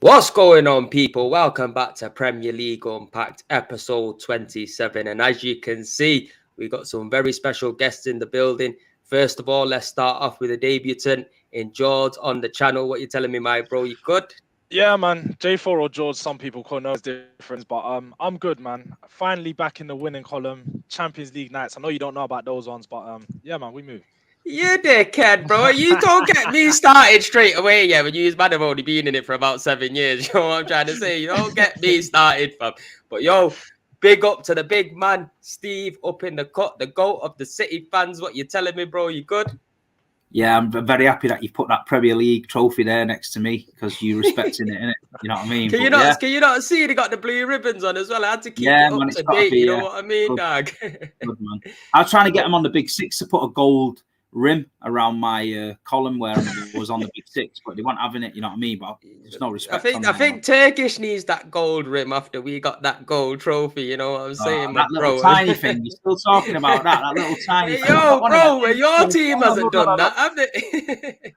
What's going on, people? Welcome back to Premier League Unpacked, episode 27. And as you can see, we got some very special guests in the building. First of all, let's start off with a debutant in Jords on the channel. What you telling me, my bro? You good? Yeah, man. J4 or George, some people call no difference, but I'm good, man. Finally back in the winning column. Champions League nights. I know you don't know about those ones, but yeah, man, we move. You dickhead, bro. You don't get me started straight away, yeah, when you man have only been in it for about 7 years. You know what I'm trying to say? You don't get me started, fam. But yo, big up to the big man, Steve, up in the cut, the GOAT of the City fans. What you telling me, bro? You good? Yeah, I'm very happy that you put that Premier League trophy there next to me because you respecting it, innit? You know what I mean? Can you not see they got the blue ribbons on as well? I had to keep it up to date. You know what I mean, dog? Good, man. I was trying to get them on the Big Six to put a gold rim around my column where I was on the Big Six, but they weren't having it. You know what I mean? But there's no respect. I think Turkish needs that gold rim after we got that gold trophy. You know what I'm saying, that little tiny thing. You're still talking about that? That little tiny. Hey, yo, bro, your team hasn't done that, have they?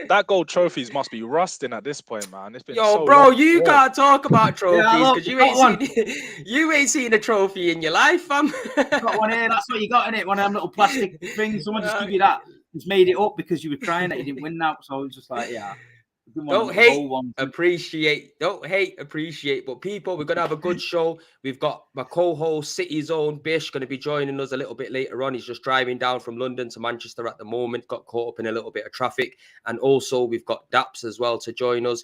That gold trophies must be rusting at this point, man. It's been bro, you can't talk about trophies because you ain't seen a trophy in your life, fam. Got one here. That's what you got in it. One of them little plastic things. Someone just give you that. Just made it up because you were crying that you didn't win that. So it was just like, yeah. Don't hate, appreciate. But people, we're going to have a good show. We've got my co-host, City's own Bish, going to be joining us a little bit later on. He's just driving down from London to Manchester at the moment. Got caught up in a little bit of traffic. And also, we've got Daps as well to join us.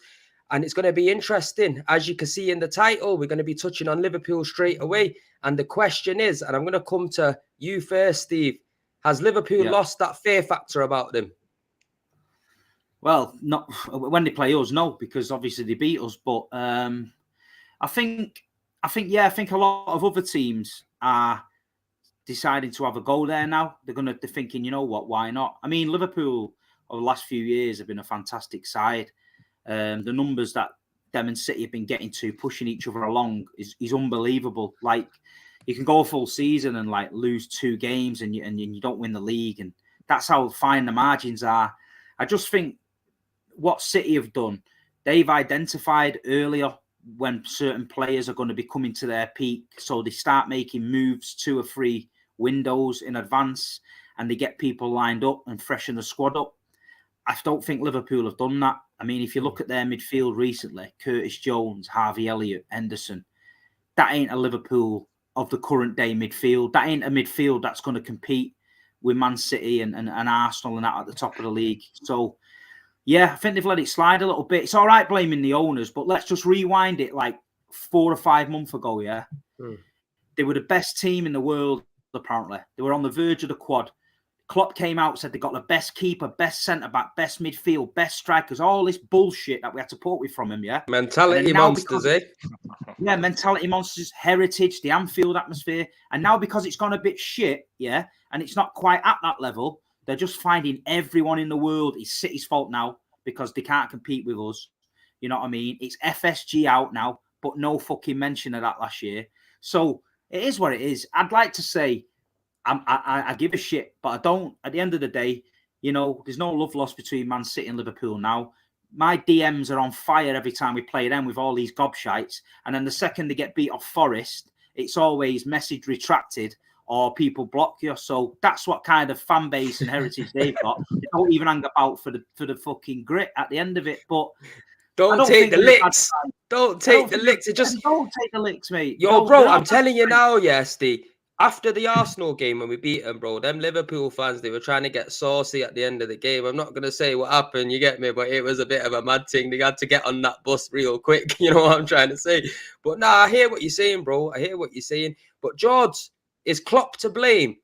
And it's going to be interesting. As you can see in the title, we're going to be touching on Liverpool straight away. And the question is, and I'm going to come to you first, Steve. Has Liverpool lost that fear factor about them? Well, not when they play us, no, because obviously they beat us. But I think a lot of other teams are deciding to have a go there now. They're thinking, you know what, why not? I mean, Liverpool over the last few years have been a fantastic side. The numbers that them and City have been getting to, pushing each other along, is unbelievable. Like, you can go a full season and like lose 2 games and you don't win the league, and that's how fine the margins are. I just think what City have done, they've identified earlier when certain players are going to be coming to their peak. So they start making moves 2 or 3 windows in advance and they get people lined up and freshen the squad up. I don't think Liverpool have done that. I mean, if you look at their midfield recently, Curtis Jones, Harvey Elliott, Henderson, that ain't a Liverpool of the current day midfield. That ain't a midfield that's going to compete with Man City and Arsenal and that at the top of the league. So, yeah, I think they've let it slide a little bit. It's all right blaming the owners, but let's just rewind it like 4 or 5 months ago, yeah? They were the best team in the world, apparently. They were on the verge of the quad. Klopp came out, said they got the best keeper, best centre-back, best midfield, best strikers, all this bullshit that we had to put with from him, yeah? Mentality monsters, eh? Yeah, mentality monsters, heritage, the Anfield atmosphere. And now because it's gone a bit shit, yeah, and it's not quite at that level, they're just finding everyone in the world is City's fault now because they can't compete with us. You know what I mean? It's FSG out now, but no fucking mention of that last year. So it is what it is. I'd like to say I give a shit, but I don't. At the end of the day, you know, there's no love lost between Man City and Liverpool now. My DMs are on fire every time we play them with all these gobshites. And then the second they get beat off Forest, it's always message retracted or people block you. So that's what kind of fan base and heritage they've got. They don't even hang about for the fucking grit at the end of it. But don't take the licks. Don't take the licks. Don't take the licks, mate. Yo, bro, I'm telling you now, Steve. After the Arsenal game when we beat them, bro, them Liverpool fans, they were trying to get saucy at the end of the game. I'm not going to say what happened, you get me, but it was a bit of a mad thing. They had to get on that bus real quick, you know what I'm trying to say. But nah, I hear what you're saying, bro. I hear what you're saying. But Jords, is Klopp to blame?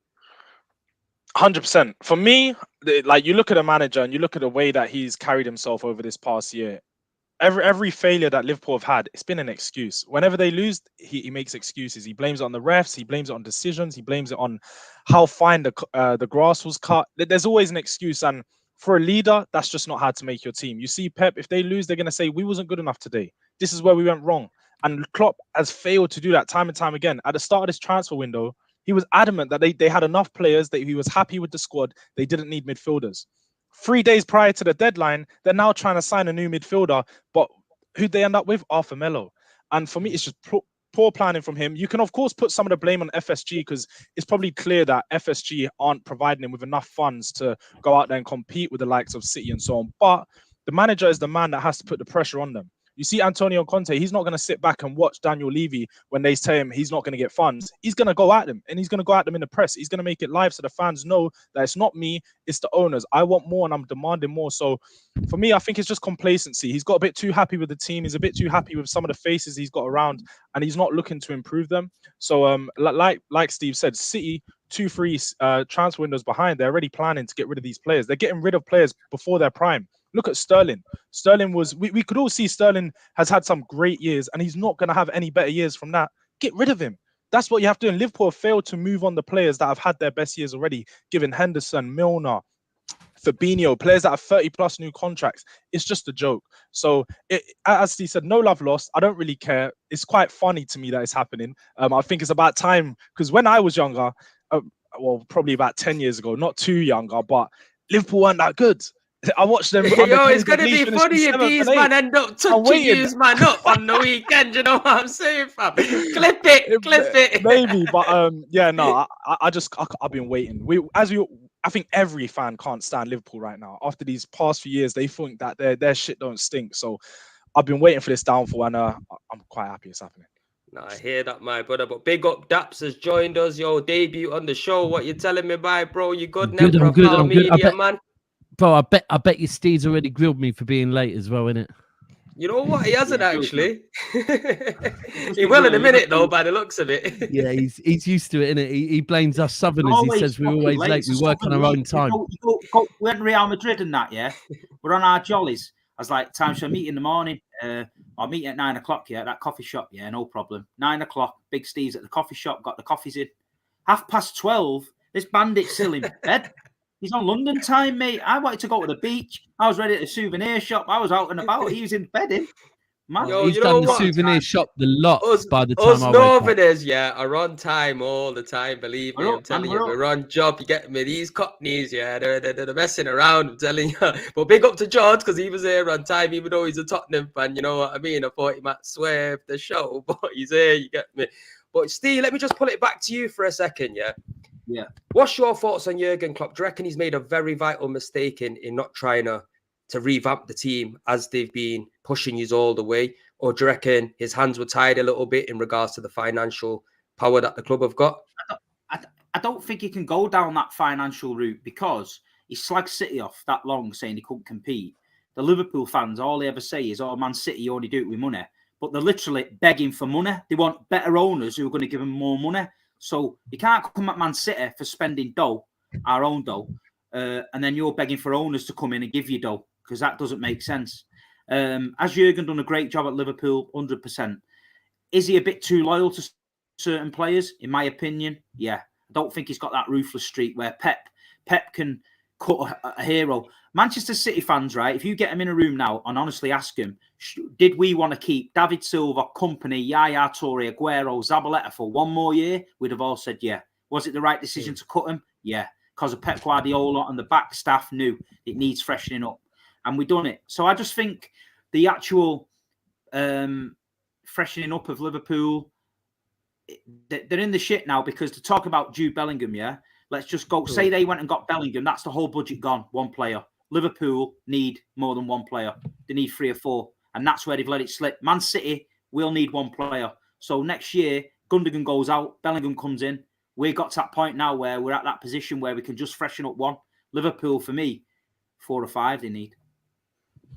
100%. For me, like, you look at a manager and you look at the way that he's carried himself over this past year. Every failure that Liverpool have had, it's been an excuse. Whenever they lose, he makes excuses. He blames it on the refs. He blames it on decisions. He blames it on how fine the grass was cut. There's always an excuse. And for a leader, that's just not how to make your team. You see Pep, if they lose, they're going to say, we wasn't good enough today. This is where we went wrong. And Klopp has failed to do that time and time again. At the start of this transfer window, he was adamant that they had enough players, that he was happy with the squad. They didn't need midfielders. 3 days prior to the deadline, they're now trying to sign a new midfielder. But who'd they end up with? Arthur Melo. And for me, it's just poor planning from him. You can, of course, put some of the blame on FSG because it's probably clear that FSG aren't providing him with enough funds to go out there and compete with the likes of City and so on. But the manager is the man that has to put the pressure on them. You see Antonio Conte, he's not going to sit back and watch Daniel Levy when they tell him he's not going to get funds. He's going to go at them, and he's going to go at them in the press. He's going to make it live so the fans know that it's not me, it's the owners. I want more and I'm demanding more. So for me, I think it's just complacency. He's got a bit too happy with the team. He's a bit too happy with some of the faces he's got around, and he's not looking to improve them. So like Steve said, City 2-3 transfer windows behind, they're already planning to get rid of these players. They're getting rid of players before their prime. Look at Sterling. Sterling was, we could all see Sterling has had some great years and he's not going to have any better years from that. Get rid of him. That's what you have to do. And Liverpool have failed to move on the players that have had their best years already, given Henderson, Milner, Fabinho, players that have 30+ new contracts. It's just a joke. So as Steve said, no love lost. I don't really care. It's quite funny to me that it's happening. I think it's about time, because when I was younger, well, probably about 10 years ago, not too younger, but Liverpool weren't that good. I watched them. Yo, it's going to be funny if these man end up touching you, man, up on the weekend. You know what I'm saying, fam? Clip it. Maybe, but yeah, no, I've been waiting. I think every fan can't stand Liverpool right now. After these past few years, they think that their shit don't stink. So I've been waiting for this downfall, and I'm quite happy it's happening. No, I hear that, my brother. But big up, Daps has joined us. Yo, debut on the show. What you telling me, bro? You good now? I'm good. Media, man. Bro, I bet your Steve's already grilled me for being late as well, innit? You know what? He hasn't actually. He will in a minute, though, by the looks of it. Yeah, he's used to it, innit? He blames us Southerners. He says we're always late. We work on our own time. We went to Real Madrid and that, yeah? We're on our jollies. I was like, time for a meet in the morning. I'll meet at 9 o'clock, yeah, at that coffee shop. Yeah, no problem. 9 o'clock, Big Steve's at the coffee shop, got the coffees in. 12:30, this bandit's still in bed. He's on London time, mate. I wanted to go to the beach. I was ready at the souvenir shop. I was out and about. He was in bed. Man. Yo, he's done the souvenir shop the lot by the time us I Northerners, yeah, are on time all the time. Believe me, I'm telling you, we're on job. You get me? These Cockneys, yeah, they're messing around. I'm telling you. But big up to Jords because he was here on time, even though he's a Tottenham fan. You know what I mean? I thought he might swerve the show, but he's here. You get me? But Steve, let me just pull it back to you for a second, yeah. Yeah. What's your thoughts on Jurgen Klopp? Do you reckon he's made a very vital mistake in not trying to revamp the team as they've been pushing you all the way? Or do you reckon his hands were tied a little bit in regards to the financial power that the club have got? I don't think he can go down that financial route because he slagged City off that long saying he couldn't compete. The Liverpool fans, all they ever say is, oh, Man City, you only do it with money. But they're literally begging for money. They want better owners who are going to give them more money. So you can't come at Man City for spending dough, our own dough, and then you're begging for owners to come in and give you dough because that doesn't make sense. Has Jurgen done a great job at Liverpool? 100%. Is he a bit too loyal to certain players? In my opinion, yeah. I don't think he's got that ruthless streak where Pep can cut a hero. Manchester City fans, right? If you get them in a room now and honestly ask them, did we want to keep David Silva, Company, Yaya Toure, Aguero, Zabaleta for one more year? We'd have all said, yeah. Was it the right decision to cut him? Yeah. Because of Pep Guardiola and the back staff knew it needs freshening up. And we done it. So I just think the actual freshening up of Liverpool, they're in the shit now because to talk about Jude Bellingham, yeah, let's just go. Say they went and got Bellingham. That's the whole budget gone. One player. Liverpool need more than one player. They need 3 or 4. And that's where they've let it slip. Man City will need one player. So next year, Gundogan goes out. Bellingham comes in. We got to that point now where we're at that position where we can just freshen up one. Liverpool, for me, 4 or 5 they need.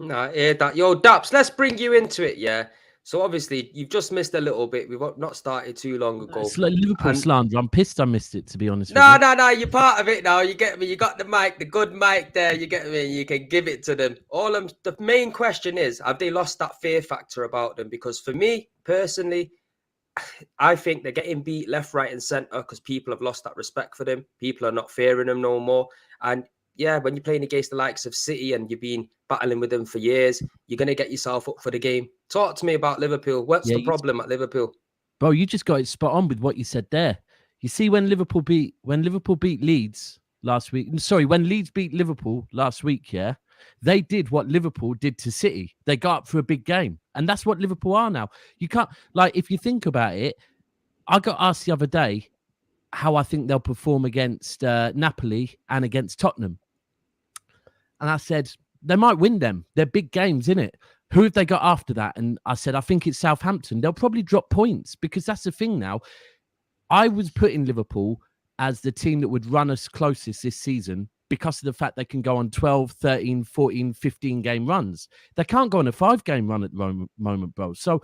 No, I hear that. Yo, Daps, let's bring you into it, yeah? So obviously, you've just missed a little bit. We've not started too long ago. It's like Liverpool slander. I'm pissed I missed it, to be honest. No, you're part of it now. You get me? You got the mic, the good mic there. You get me? You can give it to them. The main question is, have they lost that fear factor about them? Because for me, personally, I think they're getting beat left, right, and centre because people have lost that respect for them. People are not fearing them no more. And yeah, when you're playing against the likes of City and you've been battling with them for years, you're going to get yourself up for the game. Talk to me about Liverpool. What's the problem at Liverpool? Bro, you just got it spot on with what you said there. You see, when Liverpool beat Leeds, last week. Sorry, when Leeds beat Liverpool last week, yeah, they did what Liverpool did to City. They got up for a big game. And that's what Liverpool are now. You can't, like, if you think about it, I got asked the other day how I think they'll perform against Napoli and against Tottenham. And I said, they might win them. They're big games, innit? Who have they got after that? And I said, I think it's Southampton. They'll probably drop points because that's the thing now. I was putting Liverpool as the team that would run us closest this season because of the fact they can go on 12, 13, 14, 15 game runs. They can't go on a 5-game run at the moment, bro. So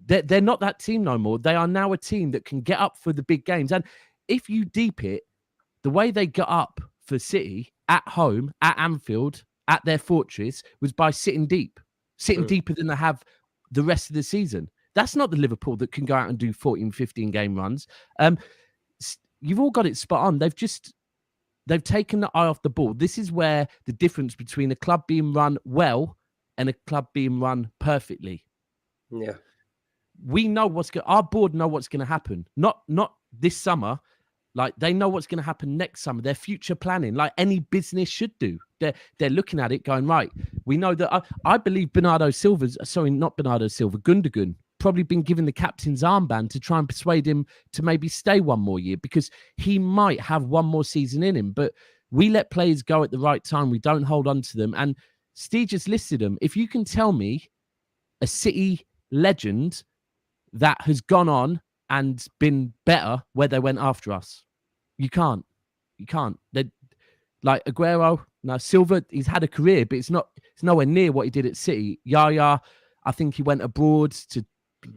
they're not that team no more. They are now a team that can get up for the big games. And if you deep it, the way they got up for City at home, at Anfield, at their fortress, was by sitting deep, deeper than they have the rest of the season. That's not the Liverpool that can go out and do 14, 15 game runs. You've all got it spot on. They've taken the eye off the ball. This is where the difference between a club being run well and a club being run perfectly. Yeah. We know our board know what's going to happen. Not this summer. Like, they know what's going to happen next summer. They're future planning, like any business should do. They're looking at it going, right, we know that. I believe Gundogan, probably been given the captain's armband to try and persuade him to maybe stay one more year because he might have one more season in him. But we let players go at the right time. We don't hold on to them. And Steve just listed them. If you can tell me a City legend that has gone on and been better where they went after us, you can't. They're like Aguero. Now Silva, he's had a career, but it's nowhere near what he did at City. Yaya, I think he went abroad to,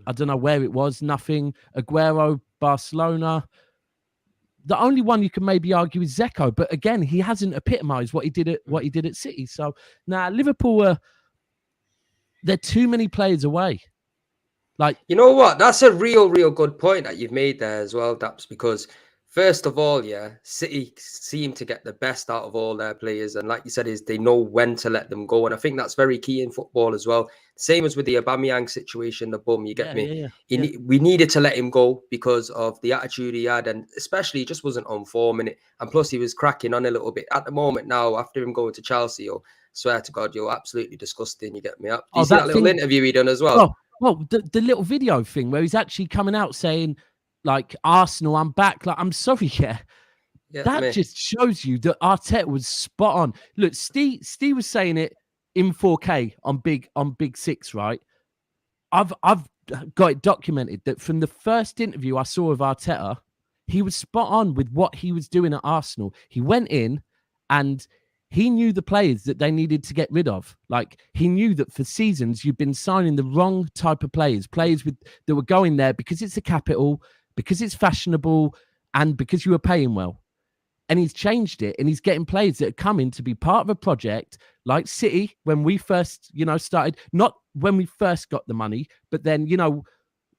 I don't know where it was. Nothing. Aguero, Barcelona. The only one you can maybe argue is Zeko, but again, he hasn't epitomised what he did at City. So now Liverpool they're too many players away. Like, you know what? That's a real good point that you've made there as well, Daps, because first of all, yeah, City seem to get the best out of all their players. And like you said, they know when to let them go. And I think that's very key in football as well. Same as with the Aubameyang situation, the bum, you get me? Yeah. We needed to let him go because of the attitude he had. And especially he just wasn't on form in it. And plus he was cracking on a little bit. At the moment now, after him going to Chelsea, swear to God, you're absolutely disgusting. You get me? Do you see that little interview he done as well? Well, the little video thing where he's actually coming out saying, like, Arsenal, I'm back. Like, I'm sorry, just shows you that Arteta was spot on. Look, Steve was saying it in 4K on Big Six, right? I've got it documented that from the first interview I saw of Arteta, he was spot on with what he was doing at Arsenal. He went in and he knew the players that they needed to get rid of. Like, he knew that for seasons you've been signing the wrong type of players that were going there because it's the capital, because it's fashionable, and because you were paying well. And he's changed it, and he's getting players that are coming to be part of a project like City when we first, started. Not when we first got the money, but then,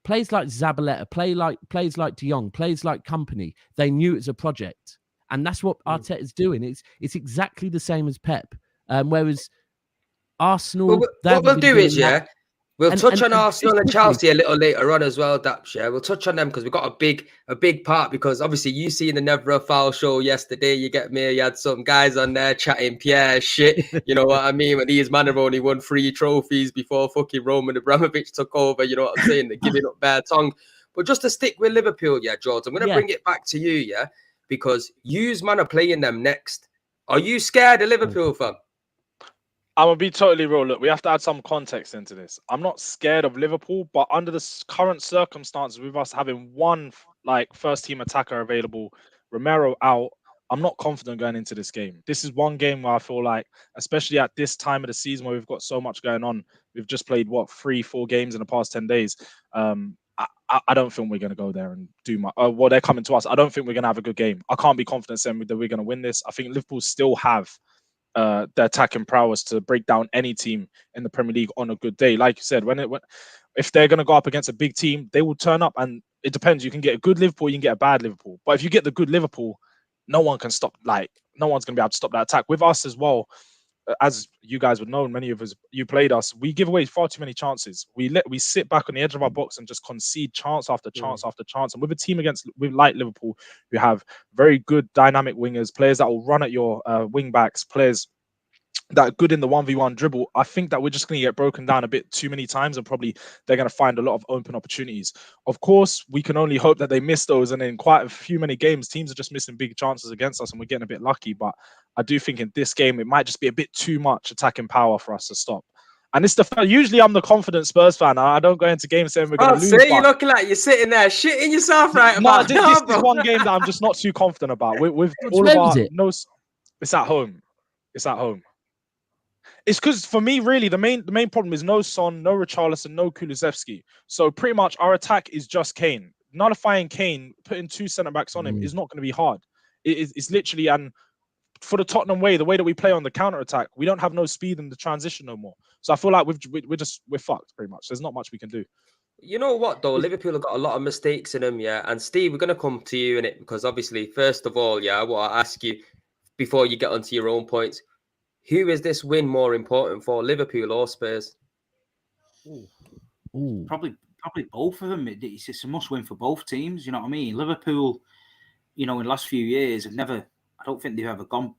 players like Zabaleta, players like De Jong, players like Company. They knew it was a project. And that's what Arteta's doing. It's exactly the same as Pep. Whereas Arsenal... what we'll do is, we'll touch on Arsenal and Chelsea a little later on as well, Daps. Yeah, we'll touch on them because we've got a big part. Because obviously, you seen the Never a Foul show yesterday. You get me. You had some guys on there chatting Pierre shit. You know what I mean? When his man have only won 3 trophies before fucking Roman Abramovich took over. You know what I'm saying? They're giving up bare tongue. But just to stick with Liverpool, Jords, I'm going to bring it back to you, because yous man are playing them next. Are you scared of Liverpool, fam? I'm going to be totally real. Look, we have to add some context into this. I'm not scared of Liverpool, but under the current circumstances, with us having one first-team attacker available, Romero out, I'm not confident going into this game. This is one game where I feel like, especially at this time of the season where we've got so much going on, we've just played, 3-4 games in the past 10 days. I don't think we're going to go there and do they're coming to us. I don't think we're going to have a good game. I can't be confident saying that we're going to win this. I think Liverpool still have the attacking prowess to break down any team in the Premier League on a good day. Like you said, if they're going to go up against a big team, they will turn up, and it depends. You can get a good Liverpool, you can get a bad Liverpool. But if you get the good Liverpool, no one can stop. No one's going to be able to stop that attack. With us as well, as you guys would know, many of us, you played us, we give away far too many chances. We sit back on the edge of our box and just concede chance after chance after chance. And with a team like Liverpool, who have very good dynamic wingers, players that will run at your wing backs, players that are good in the 1v1 dribble, I think that we're just going to get broken down a bit too many times, and probably they're going to find a lot of open opportunities. Of course, we can only hope that they miss those, and in quite a few many games, teams are just missing big chances against us, and we're getting a bit lucky. But I do think in this game, it might just be a bit too much attacking power for us to stop. And it's usually I'm the confident Spurs fan. I don't go into games saying we're going to lose. You're looking like you're sitting there shitting yourself right no, about this is one game that I'm just not too confident about. With all of our it's at home. It's at home. It's because for me, really, the main problem is no Son, no Richarlison, no Kulusevski. So pretty much our attack is just Kane. Nullifying Kane, putting 2 centre backs on him is not going to be hard. It's literally, and for the Tottenham way, the way that we play on the counter attack, we don't have no speed in the transition no more. So I feel like we're fucked pretty much. There's not much we can do. You know what though, Liverpool have got a lot of mistakes in them, yeah. And Steve, we're gonna come to you in it because obviously, first of all, yeah, I want to ask you before you get onto your own points. Who is this win more important for, Liverpool or Spurs? Ooh. Probably both of them. It's a must-win for both teams. You know what I mean? Liverpool, in the last few years, I don't think they've ever gone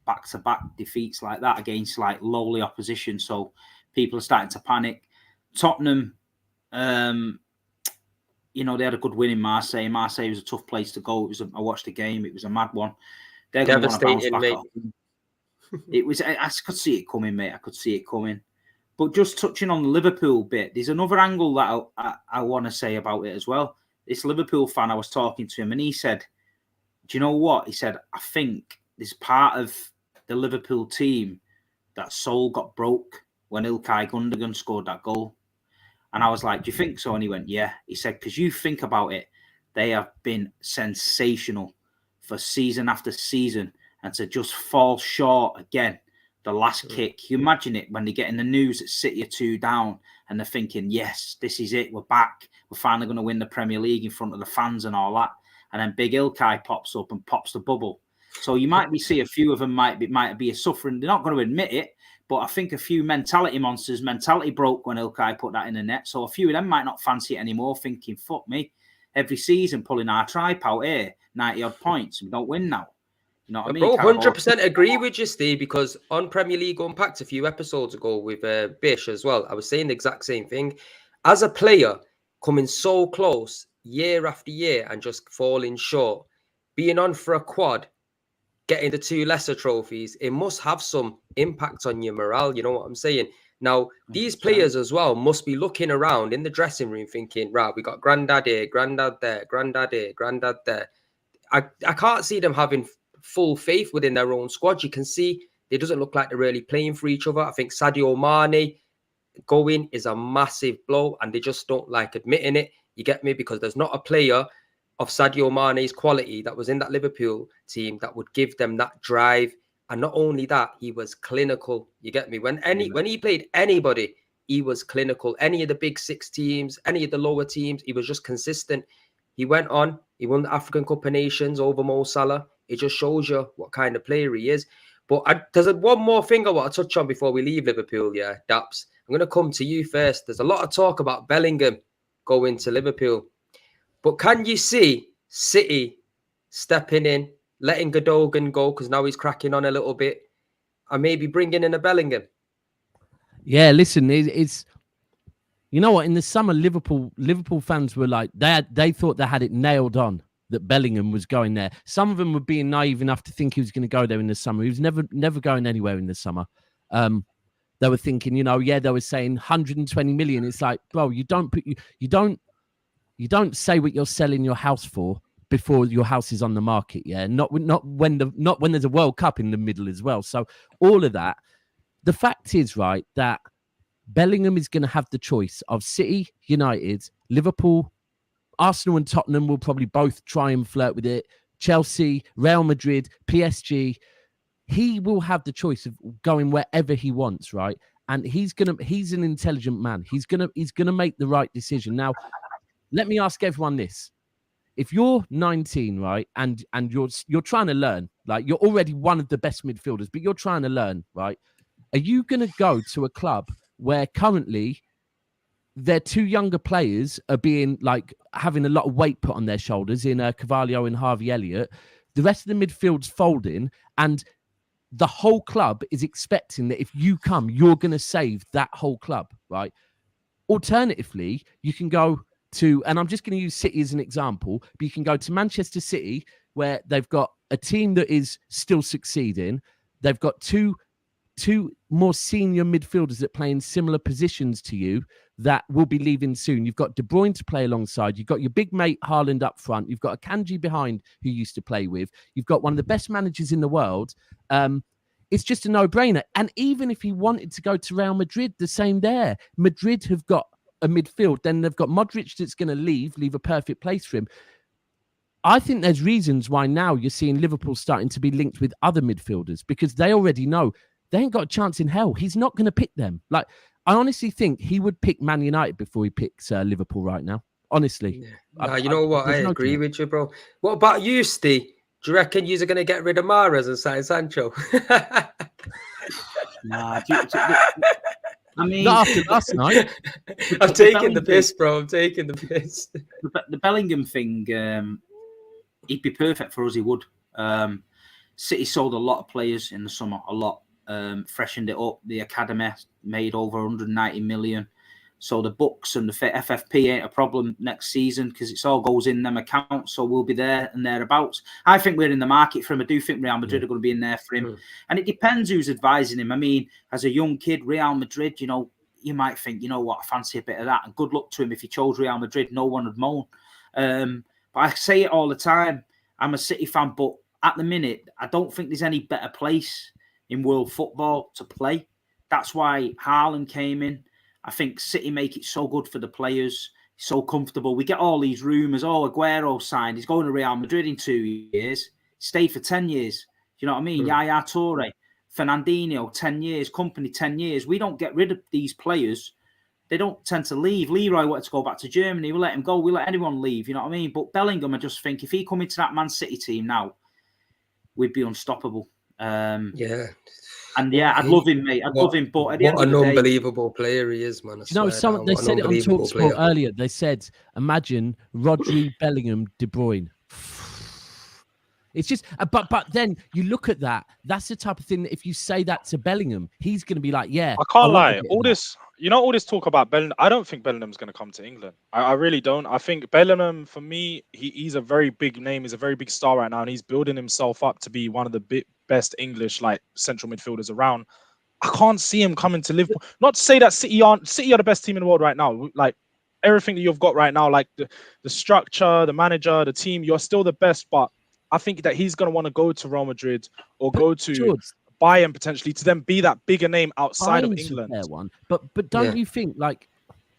back-to-back defeats like that against like lowly opposition. So people are starting to panic. Tottenham, they had a good win in Marseille. Marseille was a tough place to go. I watched the game. It was a mad one. They're going to want to bounce back up. It was. I could see it coming, mate. I could see it coming. But just touching on the Liverpool bit, there's another angle that I want to say about it as well. This Liverpool fan, I was talking to him, and he said, "Do you know what?" He said, "I think there's part of the Liverpool team that soul got broke when Ilkay Gundogan scored that goal." And I was like, "Do you think so?" And he went, "Yeah." He said, "Because you think about it, they have been sensational for season after season, and to just fall short again, the last kick. You imagine it when they get in the news that City are 2 down and they're thinking, yes, this is it. We're back. We're finally going to win the Premier League in front of the fans and all that. And then big Ilkay pops up and pops the bubble. So you might see a few of them might be suffering. They're not going to admit it, but I think a few mentality broke when Ilkay put that in the net. So a few of them might not fancy it anymore, thinking, fuck me, every season pulling our tripe out here, 90-odd points, and we don't win now. You know what I mean? Bro, 100% agree with you, Steve, because on Premier League Unpacked a few episodes ago with Bish as well, I was saying the exact same thing. As a player, coming so close year after year and just falling short, being on for a quad, getting the 2 lesser trophies, it must have some impact on your morale. You know what I'm saying? Now, these players as well must be looking around in the dressing room thinking, right, we got granddad here, granddad there, granddad here, granddad there. I can't see them having full faith within their own squad. You can see it doesn't look like they're really playing for each other. I think Sadio Mane going is a massive blow, and they just don't like admitting it. You get me? Because there's not a player of Sadio Mane's quality that was in that Liverpool team that would give them that drive. And not only that, he was clinical. You get me? When he played anybody, he was clinical. Any of the big 6 teams, any of the lower teams, he was just consistent. He went on, he won the African Cup of Nations over Mo Salah. It just shows you what kind of player he is. But there's one more thing I want to touch on before we leave Liverpool, yeah, Daps. I'm going to come to you first. There's a lot of talk about Bellingham going to Liverpool. But can you see City stepping in, letting Gundogan go because now he's cracking on a little bit, and maybe bringing in a Bellingham? Yeah, listen, it's you know what? In the summer, Liverpool fans were like, they thought they had it nailed on that Bellingham was going there. Some of them were being naive enough to think he was going to go there in the summer. He was never going anywhere in the summer. They were thinking, they were saying 120 million. It's like, bro, you don't say what you're selling your house for before your house is on the market. Yeah, not when there's a World Cup in the middle as well. So all of that. The fact is, right, that Bellingham is going to have the choice of City, United, Liverpool, Arsenal and Tottenham will probably both try and flirt with it. Chelsea, Real Madrid, PSG. He will have the choice of going wherever he wants, right? And he's an intelligent man. He's gonna make the right decision. Now, let me ask everyone this. if you're 19, right, and you're trying to learn, like you're already one of the best midfielders, but you're trying to learn, right? Are you going to go to a club where currently their two younger players are being like having a lot of weight put on their shoulders in Carvalho and Harvey Elliott? The rest of the midfield's folding, and the whole club is expecting that if you come, you're going to save that whole club, right? Alternatively, you can go to, and I'm just going to use City as an example, but you can go to Manchester City, where they've got a team that is still succeeding. They've got two more senior midfielders that play in similar positions to you that will be leaving soon. You've got De Bruyne to play alongside. You've got your big mate Haaland up front. You've got a Kanji behind who you used to play with. You've got one of the best managers in the world. It's just a no-brainer. And even if he wanted to go to Real Madrid, the same there. Madrid have got a midfield. Then they've got Modric that's going to leave a perfect place for him. I think there's reasons why now you're seeing Liverpool starting to be linked with other midfielders because they already know they ain't got a chance in hell. He's not going to pick them. Like, I honestly think he would pick Man United before he picks Liverpool right now. Honestly. Yeah. You know what? I agree with you, bro. What about you, Steve? Do you reckon you're going to get rid of Mahrez and sign Sancho? Nah, I mean, not after last night. I'm taking the piss, bro. I'm taking the piss. The Bellingham thing, he'd be perfect for us. He would. City sold a lot of players in the summer, a lot. Freshened it up. The academy made over 190 million. So the books and the FFP ain't a problem next season because it all goes in them accounts. So we'll be there and thereabouts. I think we're in the market for him. I do think Real Madrid are going to be in there for him. And it depends who's advising him. I mean, as a young kid, Real Madrid, you know, you might think, you know what, I fancy a bit of that. And good luck to him. If he chose Real Madrid, no one would moan. But I say it all the time. I'm a City fan, but at the minute, I don't think there's any better place in world football to play. That's why Haaland came in. I think City make it so good for the players, so comfortable. We get all these rumours. Oh, Aguero signed. He's going to Real Madrid in 2 years. Stayed for 10 years. Do you know what I mean? Yaya Toure, Fernandinho, 10 years. Company, 10 years. We don't get rid of these players. They don't tend to leave. Leroy wanted to go back to Germany. We let him go. We let anyone leave. You know what I mean? But Bellingham, I just think if he come into that Man City team now, we'd be unstoppable. Yeah. And yeah, I'd love him, mate. I'd love him, but at the end of the day, unbelievable player he is, man. You know, they said it on TalkSport earlier. They said, imagine Rodri, Bellingham, De Bruyne. It's just, but then you look at that. That's the type of thing that if you say that to Bellingham, he's going to be like, yeah. I can't lie. All this talk about Bellingham, I don't think Bellingham's going to come to England. I really don't. I think Bellingham, for me, he's a very big name. He's a very big star right now, and he's building himself up to be one of the best English like central midfielders around. I can't see him coming to Liverpool. Not to say that City are the best team in the world right now. Like everything that you've got right now, like the structure, the manager, the team, you're still the best, but I think that he's going to want to go to Real Madrid or go to Jords, Bayern potentially to then be that bigger name outside of England. But don't you think like?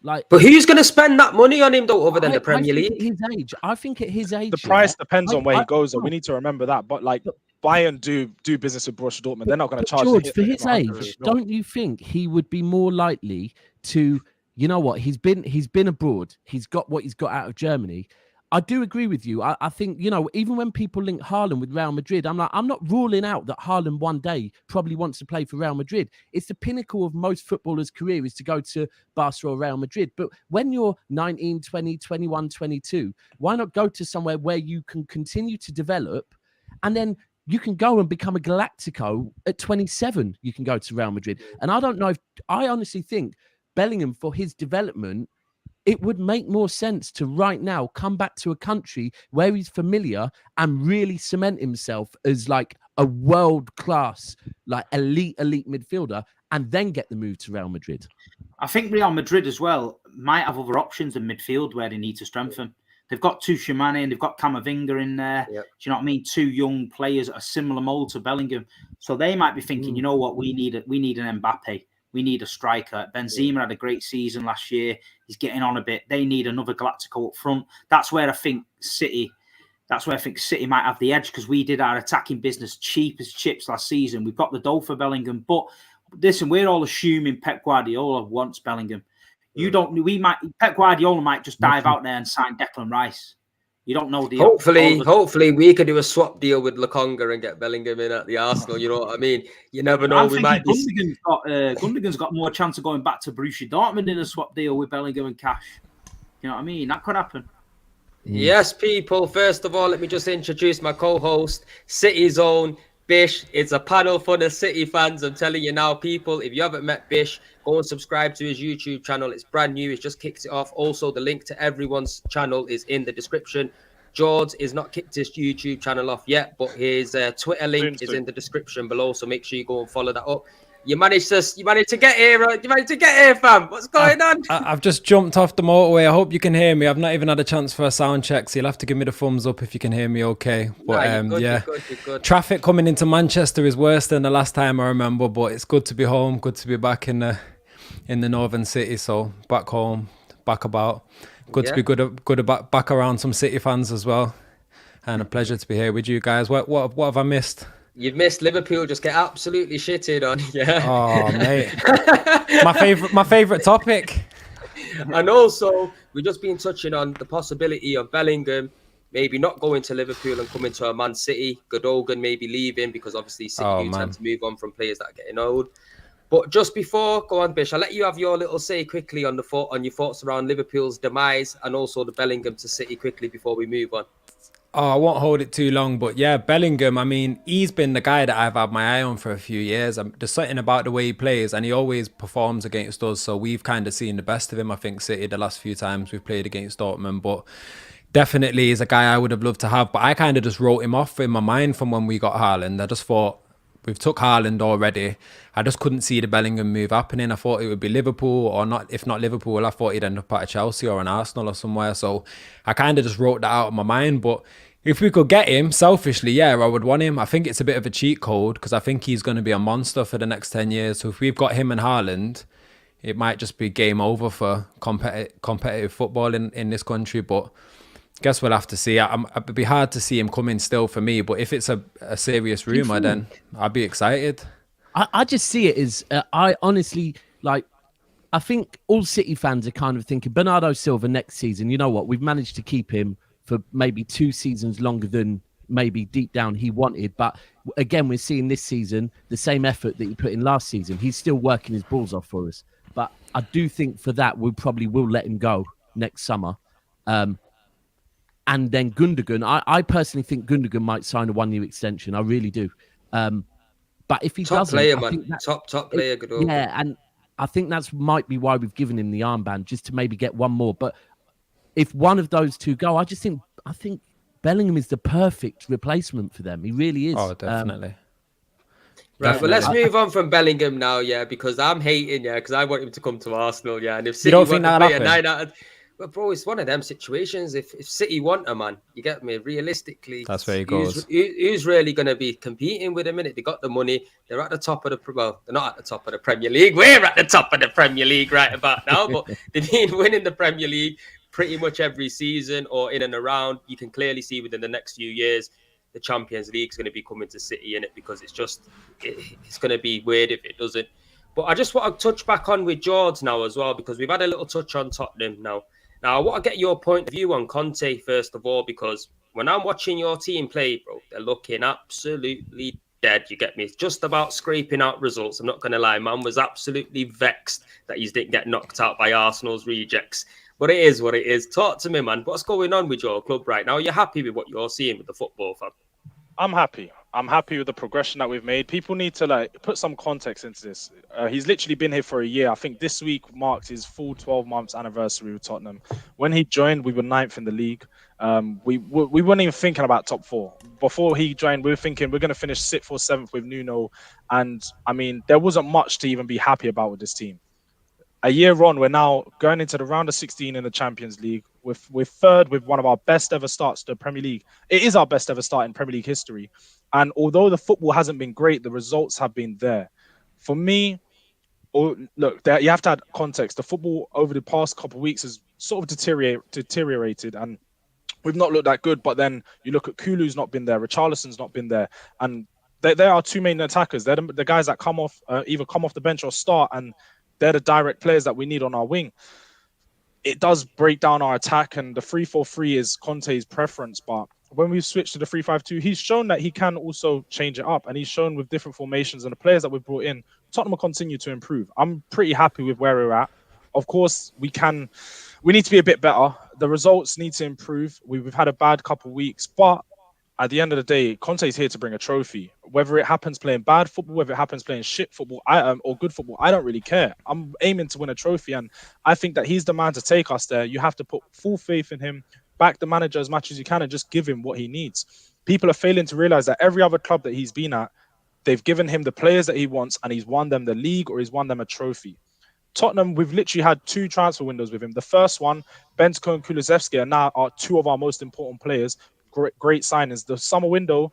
But who's going to spend that money on him though, other than the Premier League? At his age, I think at his age, the price depends on where he goes. Though. We need to remember that. But like Bayern do business with Borussia Dortmund, they're not going to charge. George, for his age, don't you think he would be more likely to? You know what? He's been abroad. He's got what he's got out of Germany. I do agree with you. I think, you know, even when people link Haaland with Real Madrid, I'm not ruling out that Haaland one day probably wants to play for Real Madrid. It's the pinnacle of most footballers' career is to go to Barca or Real Madrid. But when you're 19, 20, 21, 22, why not go to somewhere where you can continue to develop and then you can go and become a Galactico at 27. You can go to Real Madrid. And I don't know if I honestly think Bellingham for his development, it would make more sense to right now come back to a country where he's familiar and really cement himself as like a world-class, like elite midfielder and then get the move to Real Madrid. I think Real Madrid as well might have other options in midfield where they need to strengthen. They've got Tuchemane and they've got Camavinga in there. Yep. Do you know what I mean? Two young players at a similar mold to Bellingham. So they might be thinking, you know what, we need an Mbappe. We need a striker. Benzema had a great season last year. He's getting on a bit. They need another Galactico up front. That's where I think City might have the edge because we did our attacking business cheap as chips last season. We've got the dough for Bellingham. But listen, we're all assuming Pep Guardiola wants Bellingham. Pep Guardiola might just dive out there and sign Declan Rice. You don't know the Hopefully we could do a swap deal with Lokonga and get Bellingham in at the Arsenal. You know what I mean? You never know. We might be. Gundogan's got more chance of going back to Borussia Dortmund in a swap deal with Bellingham and Cash. You know what I mean? That could happen. Yes, people. First of all, let me just introduce my co-host, City's own Bish. It's a panel full of City fans. I'm telling you now, people, if you haven't met Bish, go and subscribe to his YouTube channel. It's brand new. He's just kicked it off. Also, the link to everyone's channel is in the description. Jords is not kicked his YouTube channel off yet, but his Twitter link is in the description below. So make sure you go and follow that up. You managed to get here, fam. What's going on? I've just jumped off the motorway. I hope you can hear me. I've not even had a chance for a sound check, so you'll have to give me the thumbs up if you can hear me okay. But you're good. Traffic coming into Manchester is worse than the last time I remember, but it's good to be home, good to be back in the northern city. So back home, back about. Good to be good about back around some City fans as well. And a pleasure to be here with you guys. What have I missed? You've missed Liverpool just get absolutely shitted on. Yeah. Oh, mate. my favorite topic. And also, we've just been touching on the possibility of Bellingham maybe not going to Liverpool and coming to a Man City. Gundogan maybe leaving because obviously City tend to move on from players that are getting old. But just before, go on, Bish, I'll let you have your little say quickly on your thoughts around Liverpool's demise and also the Bellingham to City quickly before we move on. Oh, I won't hold it too long, but yeah, Bellingham, I mean, he's been the guy that I've had my eye on for a few years. There's something about the way he plays, and he always performs against us, so we've kind of seen the best of him, I think, City, the last few times we've played against Dortmund, but definitely is a guy I would have loved to have, but I kind of just wrote him off in my mind from when we got Haaland. I just thought, we've took Haaland already. I just couldn't see the Bellingham move happening. I thought it would be Liverpool or not. If not Liverpool, I thought he'd end up at a Chelsea or an Arsenal or somewhere. So I kind of just wrote that out of my mind. But if we could get him, selfishly, yeah, I would want him. I think it's a bit of a cheat code because I think he's going to be a monster for the next 10 years. So if we've got him and Haaland, it might just be game over for competitive football in this country. But guess we'll have to see. It'd be hard to see him coming still for me, but if it's a serious rumour, then I'd be excited. I just see it as, I honestly, like, I think all City fans are kind of thinking, Bernardo Silva next season, you know what, we've managed to keep him for maybe 2 seasons longer than maybe deep down he wanted. But again, we're seeing this season the same effort that he put in last season. He's still working his balls off for us. But I do think for that, we probably will let him go next summer. And then Gundogan, I personally think Gundogan might sign a 1-year extension. I really do. But if he doesn't, player, man. Top player, Gundogan. Yeah, and I think that's might be why we've given him the armband, just to maybe get one more. But if one of those two go, I think Bellingham is the perfect replacement for them. He really is. Oh, definitely. Right, well, let's move on from Bellingham now, yeah, because I'm hating, yeah, because I want him to come to Arsenal, yeah. And if City you don't think that'll happen? Well, bro, it's one of them situations. If City want a man, you get me. Realistically, that's where he goes. Who's really going to be competing with him? They got the money. They're at the top of they're not at the top of the Premier League. We're at the top of the Premier League right about now. But they've been winning the Premier League pretty much every season or in and around. You can clearly see within the next few years, the Champions League is going to be coming to City in it because it's going to be weird if it doesn't. But I just want to touch back on with Jords now as well because we've had a little touch on Tottenham now. Now, I want to get your point of view on Conte, first of all, because when I'm watching your team play, bro, they're looking absolutely dead. You get me? It's just about scraping out results. I'm not going to lie. Man was absolutely vexed that he didn't get knocked out by Arsenal's rejects. But it is what it is. Talk to me, man. What's going on with your club right now? Are you happy with what you're seeing with the football, fam? I'm happy. I'm happy with the progression that we've made. People need to put some context into this. He's literally been here for a year. I think this week marked his full 12 months anniversary with Tottenham. When he joined, we were 9th in the league. We weren't even thinking about top 4. Before he joined, we were thinking we're going to finish 6th or 7th with Nuno. And I mean, there wasn't much to even be happy about with this team. A year on, we're now going into the round of 16 in the Champions League. We're third with one of our best ever starts to the Premier League. It is our best ever start in Premier League history. And although the football hasn't been great, the results have been there. For me, look, you have to add context. The football over the past couple of weeks has sort of deteriorated, and we've not looked that good. But then you look at Kulu's not been there, Richarlison's not been there, and they are 2 main attackers. They're the guys that come off either come off the bench or start, and they're the direct players that we need on our wing. it does break down our attack, and the 3-4-3 is Conte's preference. But when we've switched to the 3-5-2, he's shown that he can also change it up, and he's shown with different formations and the players that we've brought in, Tottenham will continue to improve. I'm pretty happy with where we're at. Of course, we need to be a bit better. The results need to improve. We've had a bad couple of weeks, but at the end of the day, Conte's here to bring a trophy. Whether it happens playing bad football, whether it happens playing shit football, or good football, I don't really care. I'm aiming to win a trophy, and I think that he's the man to take us there. You have to put full faith in him, back the manager as much as you can, and just give him what he needs. People are failing to realize that every other club that he's been at, they've given him the players that he wants, and he's won them the league or he's won them a trophy. Tottenham, we've literally had 2 transfer windows with him. The first one, Benteke and Kulusevski are now 2 of our most important players. Great signings. The summer window,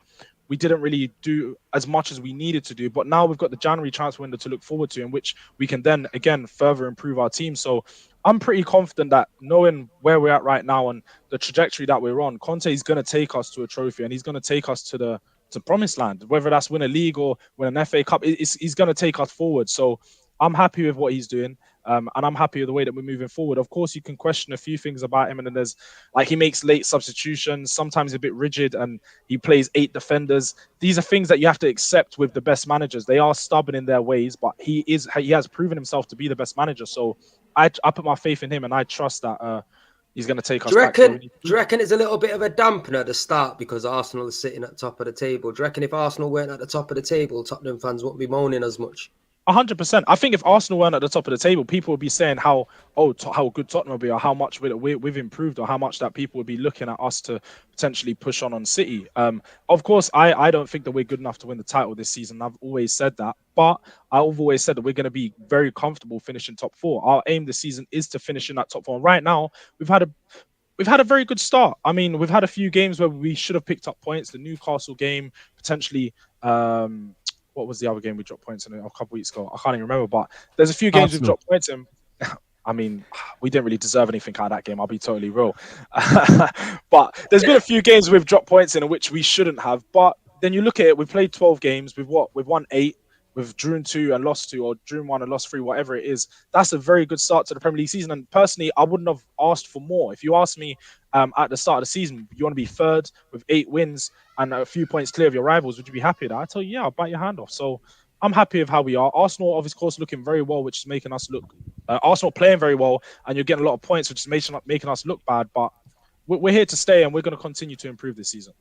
we didn't really do as much as we needed to do, but now we've got the January transfer window to look forward to, in which we can then again further improve our team. So I'm pretty confident that, knowing where we're at right now and the trajectory that we're on, Conte is going to take us to a trophy, and he's going to take us to promised land. Whether that's win a league or win an FA Cup, he's going to take us forward. So I'm happy with what he's doing. And I'm happy with the way that we're moving forward. Of course, you can question a few things about him, and then there's he makes late substitutions, sometimes a bit rigid, and he plays 8 defenders. These are things that you have to accept with the best managers. They are stubborn in their ways, but he has proven himself to be the best manager. So I put my faith in him, and I trust that he's going to take us back. Do you reckon it's a little bit of a dampener at the start because Arsenal is sitting at the top of the table? Do you reckon if Arsenal weren't at the top of the table, Tottenham fans wouldn't be moaning as much? 100%. I think if Arsenal weren't at the top of the table, people would be saying how good Tottenham will be, or how much we've improved, or how much that people would be looking at us to potentially push on City. Of course, I don't think that we're good enough to win the title this season. I've always said that, but I've always said that we're going to be very comfortable finishing top 4. Our aim this season is to finish in that top 4. And right now, we've had a very good start. I mean, we've had a few games where we should have picked up points. The Newcastle game, potentially. What was the other game we dropped points in a couple weeks ago? I can't even remember, but there's a few games we've dropped points in. I mean, we didn't really deserve anything out of that game. I'll be totally real. But there's been a few games we've dropped points in which we shouldn't have. But then you look at it, we've played 12 games. We've won 8. We've drawn 2 and lost 2, or drawn 1 and lost 3, whatever it is. That's a very good start to the Premier League season. And personally, I wouldn't have asked for more. If you asked me at the start of the season, you want to be 3rd with 8 wins and a few points clear of your rivals, would you be happy with that? I tell you, yeah, I'll bite your hand off. So I'm happy with how we are. Arsenal, of course, looking very well, which is making us look... Arsenal playing very well, and you're getting a lot of points, which is making us look bad. But we're here to stay, and we're going to continue to improve this season.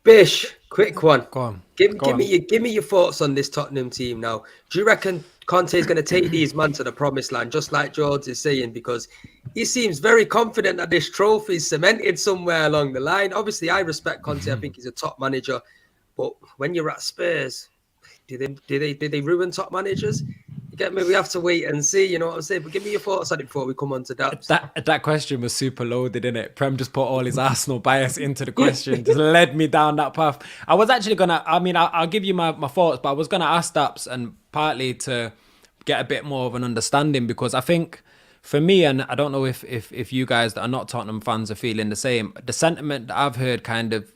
Bish, quick one. Go on. Give me your thoughts on this Tottenham team now. Do you reckon Conte is going to take these men to the promised land, just like Jords is saying? Because he seems very confident that this trophy is cemented somewhere along the line. Obviously, I respect Conte. I think he's a top manager. But when you're at Spurs, do they ruin top managers? You get me? We have to wait and see. You know what I'm saying? But give me your thoughts on it before we come on to that. That question was super loaded, didn't it? Prem just put all his Arsenal bias into the question, just led me down that path. I was actually gonna. I mean, I'll give you my thoughts, but I was gonna ask Daps, and partly to get a bit more of an understanding, because I think for me, and I don't know if you guys that are not Tottenham fans are feeling the same, the sentiment that I've heard kind of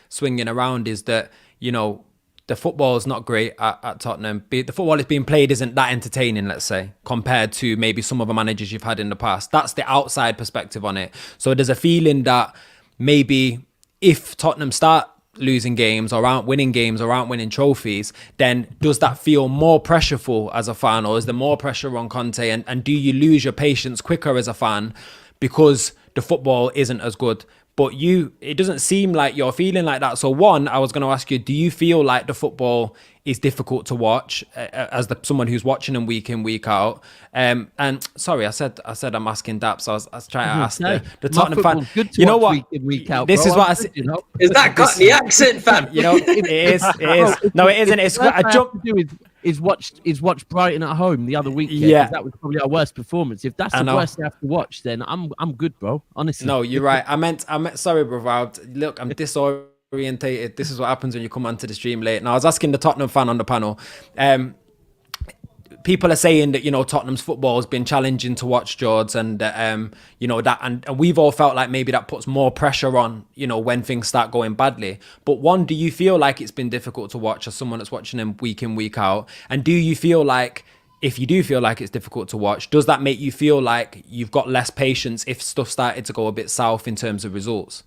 swinging around is that, you know, the football is not great at Tottenham. The football that's being played isn't that entertaining, let's say, compared to maybe some of the managers you've had in the past. That's the outside perspective on it. So there's a feeling that maybe if Tottenham start losing games or aren't winning games or aren't winning trophies, then does that feel more pressureful as a fan, or is there more pressure on Conte? And do you lose your patience quicker as a fan because the football isn't as good? But it doesn't seem like you're feeling like that. So one, I was going to ask you, do you feel like the football is difficult to watch as someone who's watching them week in, week out? And sorry, I said I'm asking Daps. I was trying to ask the Tottenham fan. You know what? Week in, week out, this bro. is what I said. You know? Is that got the accent, fam? You know, it is. No, it isn't. It's a jump. Is watch Brighton at home the other week. Yeah, that was probably our worst performance. If that's the worst I have to watch, then I'm good, bro. Honestly. No, you're right. I meant. Sorry, bro. Look, I'm disorientated. This is what happens when you come onto the stream late. And I was asking the Tottenham fan on the panel. People are saying that, you know, Tottenham's football has been challenging to watch, Jords, and you know that, and we've all felt like maybe that puts more pressure on, you know, when things start going badly. But one, do you feel like it's been difficult to watch as someone that's watching them week in, week out? And do you feel like if you do feel like it's difficult to watch, does that make you feel like you've got less patience if stuff started to go a bit south in terms of results?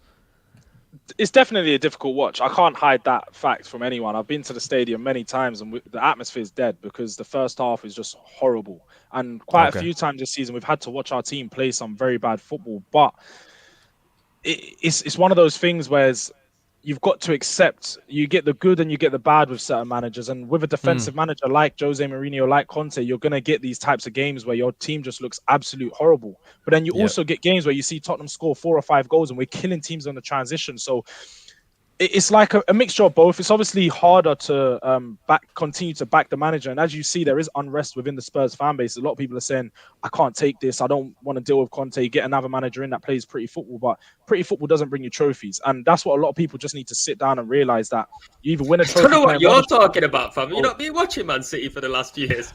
It's definitely a difficult watch. I can't hide that fact from anyone. I've been to the stadium many times, and the atmosphere is dead because the first half is just horrible. And quite a few times this season, we've had to watch our team play some very bad football. But it's one of those things where you've got to accept you get the good and you get the bad with certain managers. And with a defensive manager like Jose Mourinho, like Conte, you're going to get these types of games where your team just looks absolute horrible. But then you also get games where you see Tottenham score 4 or 5 goals and we're killing teams on the transition. So it's like a mixture of both. It's obviously harder to continue to back the manager. And as you see, there is unrest within the Spurs fan base. A lot of people are saying, I can't take this. I don't want to deal with Conte. Get another manager in that plays pretty football. But pretty football doesn't bring you trophies. And that's what a lot of people just need to sit down and realize, that you either win a trophy. I don't know what you're talking about, fam. You've not been watching Man City for the last few years.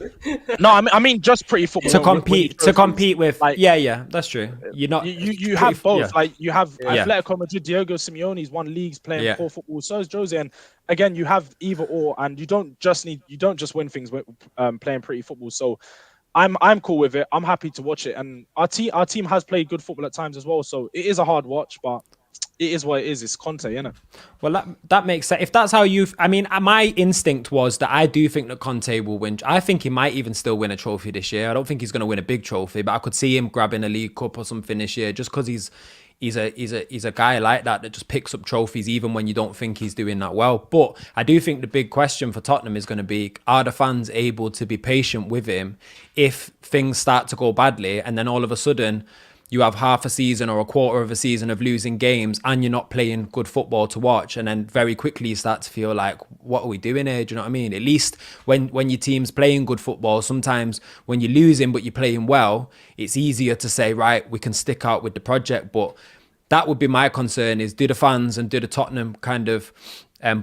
No, I mean just pretty football. To compete with, like, yeah, that's true. You're not. You have both. Like you have Atletico Madrid, Diego Simeone's won leagues playing poor football. So is Jose. And again, you have either or, and you don't just win things with playing pretty football. So I'm cool with it. I'm happy to watch it, and our team has played good football at times as well. So it is a hard watch, but it is what it is. It's Conte, isn't it? Well, that makes sense. If that's how my instinct was that I do think that Conte will win. I think he might even still win a trophy this year. I don't think he's going to win a big trophy, but I could see him grabbing a League Cup or something this year, just because he's a guy like that just picks up trophies even when you don't think he's doing that well. But I do think the big question for Tottenham is going to be, are the fans able to be patient with him if things start to go badly and then all of a sudden you have half a season or a quarter of a season of losing games and you're not playing good football to watch, and then very quickly you start to feel like, what are we doing here? Do you know what I mean? At least when your team's playing good football, sometimes when you're losing but you're playing well, it's easier to say, right, we can stick out with the project. But that would be my concern, is do the fans and do the Tottenham kind of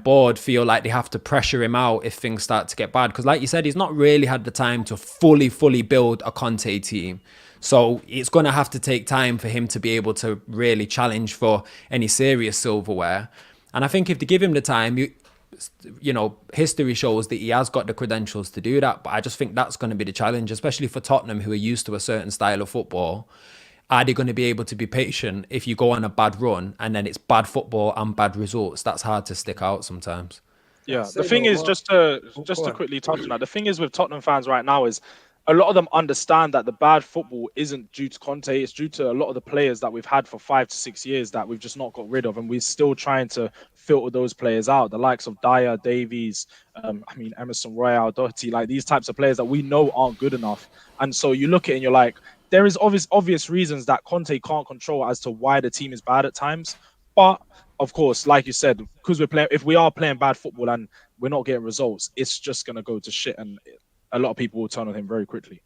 board feel like they have to pressure him out if things start to get bad? Because like you said, he's not really had the time to fully build a Conte team. So it's going to have to take time for him to be able to really challenge for any serious silverware. And I think if they give him the time, you know, history shows that he has got the credentials to do that. But I just think that's going to be the challenge, especially for Tottenham, who are used to a certain style of football. Are they going to be able to be patient if you go on a bad run and then it's bad football and bad results? That's hard to stick out sometimes. Yeah, the thing is, just to quickly touch on that, the thing is with Tottenham fans right now is a lot of them understand that the bad football isn't due to Conte. It's due to a lot of the players that we've had for 5 to 6 years that we've just not got rid of. And we're still trying to filter those players out. The likes of Dyer, Davies, Emerson Royal, Doherty, like these types of players that we know aren't good enough. And so you look at it and you're like, there is obvious reasons that Conte can't control as to why the team is bad at times. But of course, like you said, because if we are playing bad football and we're not getting results, it's just going to go to shit. And a lot of people will turn on him very quickly.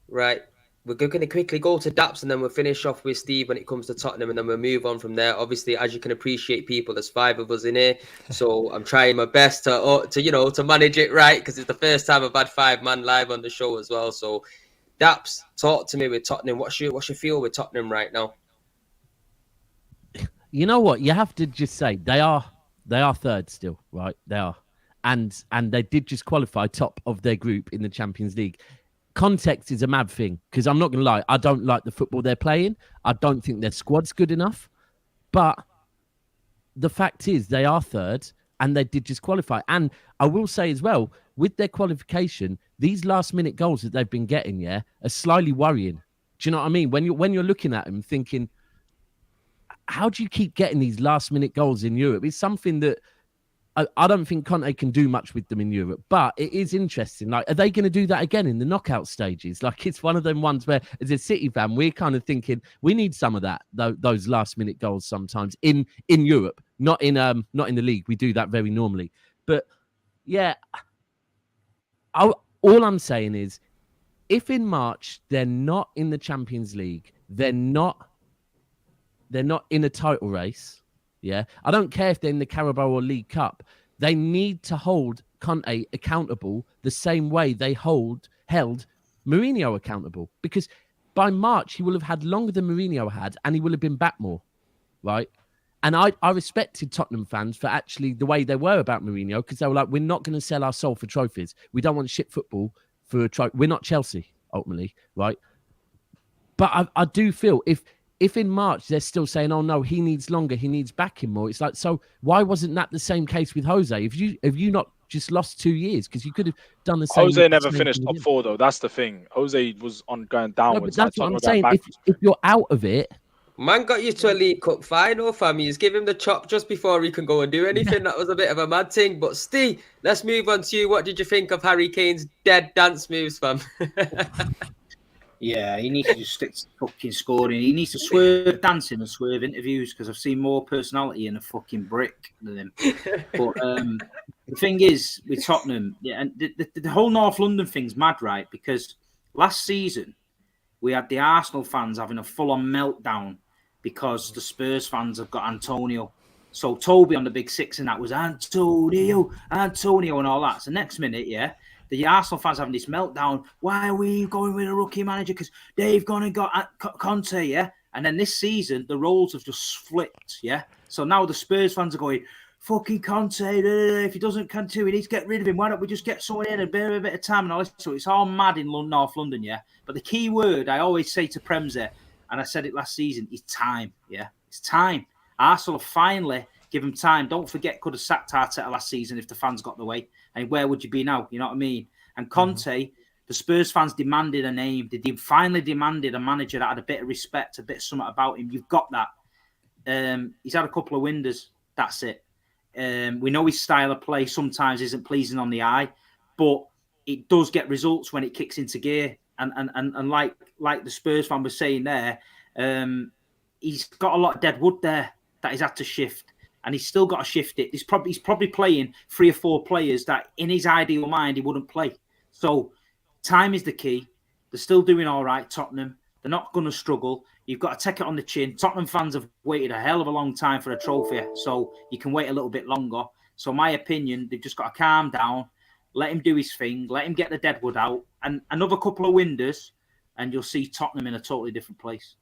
Right. We're going to quickly go to Daps and then we'll finish off with Steve when it comes to Tottenham, and then we'll move on from there. Obviously, as you can appreciate, people, there's 5 of us in here. So I'm trying my best to manage it right, because it's the first time I've had 5 man live on the show as well. So Daps, talk to me with Tottenham. What's your feel with Tottenham right now? You know what? You have to just say they are third still, right? They are. And they did just qualify top of their group in the Champions League. Context is a mad thing, because I'm not going to lie, I don't like the football they're playing. I don't think their squad's good enough. But the fact is they are third and they did just qualify. And I will say as well, with their qualification, these last-minute goals that they've been getting, are slightly worrying. Do you know what I mean? When you're looking at them thinking, how do you keep getting these last-minute goals in Europe? It's something that I don't think Conte can do much with them in Europe, but it is interesting. Like, are they going to do that again in the knockout stages? Like, it's one of them ones where, as a City fan, we're kind of thinking we need some of that, those last-minute goals sometimes in Europe, not in the league. We do that very normally, but yeah. All I'm saying is, if in March they're not in the Champions League, they're not in a title race. Yeah, I don't care if they're in the Carabao or League Cup. They need to hold Conte accountable the same way they held Mourinho accountable. Because by March, he will have had longer than Mourinho had, and he will have been back more, right? And I respected Tottenham fans for actually the way they were about Mourinho, because they were like, we're not going to sell our soul for trophies. We don't want shit football for a trophy. We're not Chelsea ultimately, right? But I do feel if in March they're still saying, oh no, he needs longer, he needs backing more. It's like, so why wasn't that the same case with Jose? Have you not just lost 2 years? Because you could have done the same. Jose never finished top 4 though. That's the thing. Jose was on going downwards. No, but that's what I'm saying. If you're out of it. Man got you to a League Cup final, fam. He's give him the chop just before he can go and do anything. That was a bit of a mad thing. But Steve, let's move on to you. What did you think of Harry Kane's dead dance moves, fam? Yeah, he needs to just stick to fucking scoring. He needs to swerve dancing and swerve interviews, because I've seen more personality in a fucking brick than him. But the thing is, with Tottenham, yeah, and the whole North London thing's mad, right? Because last season, we had the Arsenal fans having a full-on meltdown because the Spurs fans have got Antonio. So Toby on the Big Six and that was Antonio, and all that. So next minute, yeah, the Arsenal fans having this meltdown. Why are we going with a rookie manager? Because they've gone and got Conte, yeah? And then this season, the roles have just flipped, yeah? So now the Spurs fans are going, fucking Conte, if he doesn't continue, we need to get rid of him. Why don't we just get someone in and bear a bit of time and all this? So it's all mad in North London, yeah? But the key word I always say to Premzer, and I said it last season, is time, yeah? It's time. Arsenal finally give him time. Don't forget, could have sacked Arteta last season if the fans got the way. And where would you be now? You know what I mean? And Conte, the Spurs fans demanded a name. They finally demanded a manager that had a bit of respect, a bit of something about him. You've got that. He's had a couple of winders. That's it. We know his style of play sometimes isn't pleasing on the eye, but it does get results when it kicks into gear. And like the Spurs fan was saying there, he's got a lot of dead wood there that he's had to shift. And he's still got to shift it. He's probably playing 3 or 4 players that in his ideal mind he wouldn't play. So time is the key. They're still doing all right, Tottenham. They're not going to struggle. You've got to take it on the chin. Tottenham fans have waited a hell of a long time for a trophy, so you can wait a little bit longer. So my opinion, they've just got to calm down, let him do his thing, let him get the deadwood out, and another couple of winders, and you'll see Tottenham in a totally different place.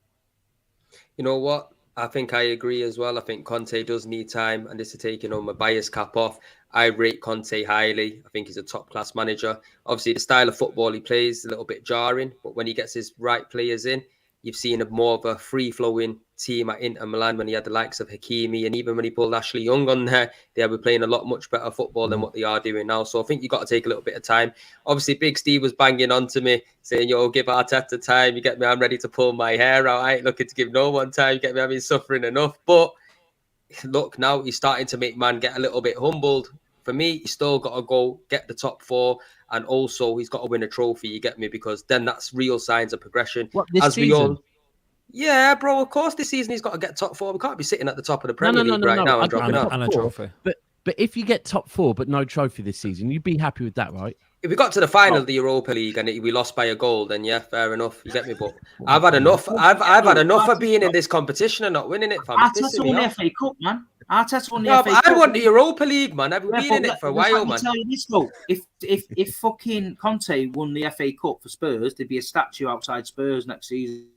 You know what? I think I agree as well. I think Conte does need time, and this is taking on my bias cap off. I rate Conte highly. I think he's a top-class manager. Obviously, the style of football he plays is a little bit jarring, but when he gets his right players in, you've seen more of a free-flowing team at Inter Milan when he had the likes of Hakimi, and even when he pulled Ashley Young on there, they were playing a lot much better football than what they are doing now. So I think you've got to take a little bit of time. Obviously, Big Steve was banging on to me, saying, yo, give Arteta time. You get me? I'm ready to pull my hair out. I ain't looking to give no one time. You get me? I've been suffering enough. But look, now he's starting to make man get a little bit humbled. For me, he's still got to go get the top 4, and also he's got to win a trophy, you get me? Because then that's real signs of progression. What, this season? Yeah, bro, of course this season he's got to get top 4. We can't be sitting at the top of the Premier League right now and dropping out. And a trophy. But if you get top 4 but no trophy this season, you'd be happy with that, right? If we got to the final of the Europa League and we lost by a goal, then yeah, fair enough. You get me? But I've had enough. I've had enough of being in this competition and not winning it, fam. Arteta won the FA Cup, man. Arteta won the FA Cup. I want the Europa League, man. I've been in it for a while, man. Tell you this though, if fucking Conte won the FA Cup for Spurs, there'd be a statue outside Spurs next season.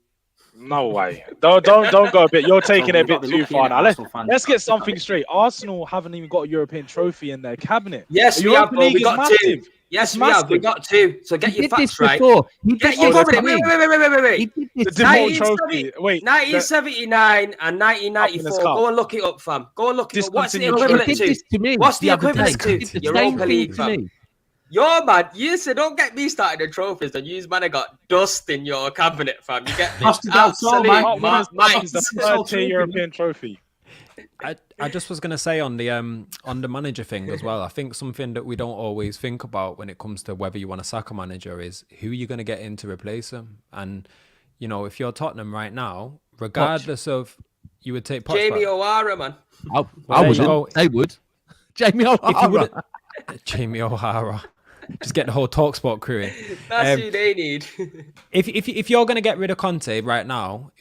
No way. Don't go a bit. You're taking it a bit too far now. Let's get something straight. Arsenal haven't even got a European trophy in their cabinet. Yes, we have, bro. We got 2. Yes, we have. We got 2. So get your facts right. Get your facts right. Wait. Wait. 1979 and 1994. Go and look it up, fam. Go and look it up. What's the equivalent to? What's the equivalent to? Europa League, fam. Yo, man, you said don't get me started the trophies and you man have got dust in your cabinet, fam. You get me? Absolutely. It's the 3rd European trophy. I just was going to say on the manager thing as well. I think something that we don't always think about when it comes to whether you want to sack a manager is who you're going to get in to replace him. And, you know, if you're Tottenham right now, regardless of, you would take Jamie O'Hara, man. They would. Jamie O'Hara. Jamie O'Hara. Just get the whole TalkSport crew in. That's who they need. if you're going to get rid of Conte right now,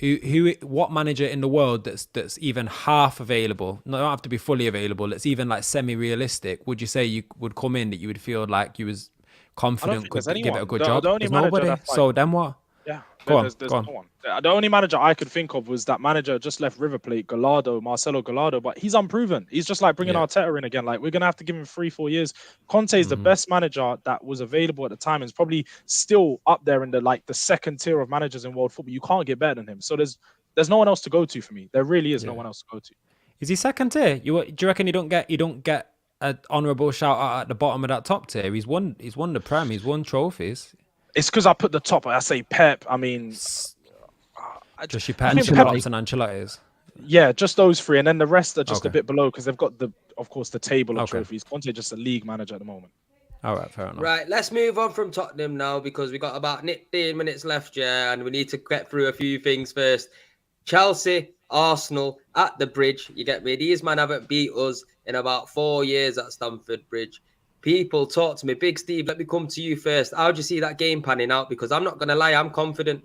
what manager in the world that's even half available, not have to be fully available, that's even like semi-realistic, would you say you would come in that you would feel like you was confident could give it a good job? There's nobody. So then what? Yeah, Go on, there's go on. no one. The only manager I could think of was that manager just left River Plate, Marcelo Gallardo, but he's unproven. He's just like bringing Yeah. Arteta in again. Like, we're going to have to give him 3-4 years. Conte is the best manager that was available at the time, and is probably still up there in the second tier of managers in world football. You can't get better than him. So there's no one else to go to for me. There really is no one else to go to. Is he second tier? Do you reckon you don't get an honourable shout out at the bottom of that top tier? He's won the Prem, he's won trophies. It's because I put the top. I say Pep. I mean, Just your Pep, think Ancelotti's and Ancelotti's. Yeah, just those three, and then the rest are just a bit below because they've got of course, the table of trophies. Conte just a league manager at the moment. All right, fair enough. Right, let's move on from Tottenham now because we got about 15 minutes left, and we need to get through a few things first. Chelsea, Arsenal at the Bridge. You get me? These men haven't beat us in about 4 years at Stamford Bridge. People talk to me. Big Steve, let me come to you first. How do you see that game panning out? Because I'm not going to lie, I'm confident.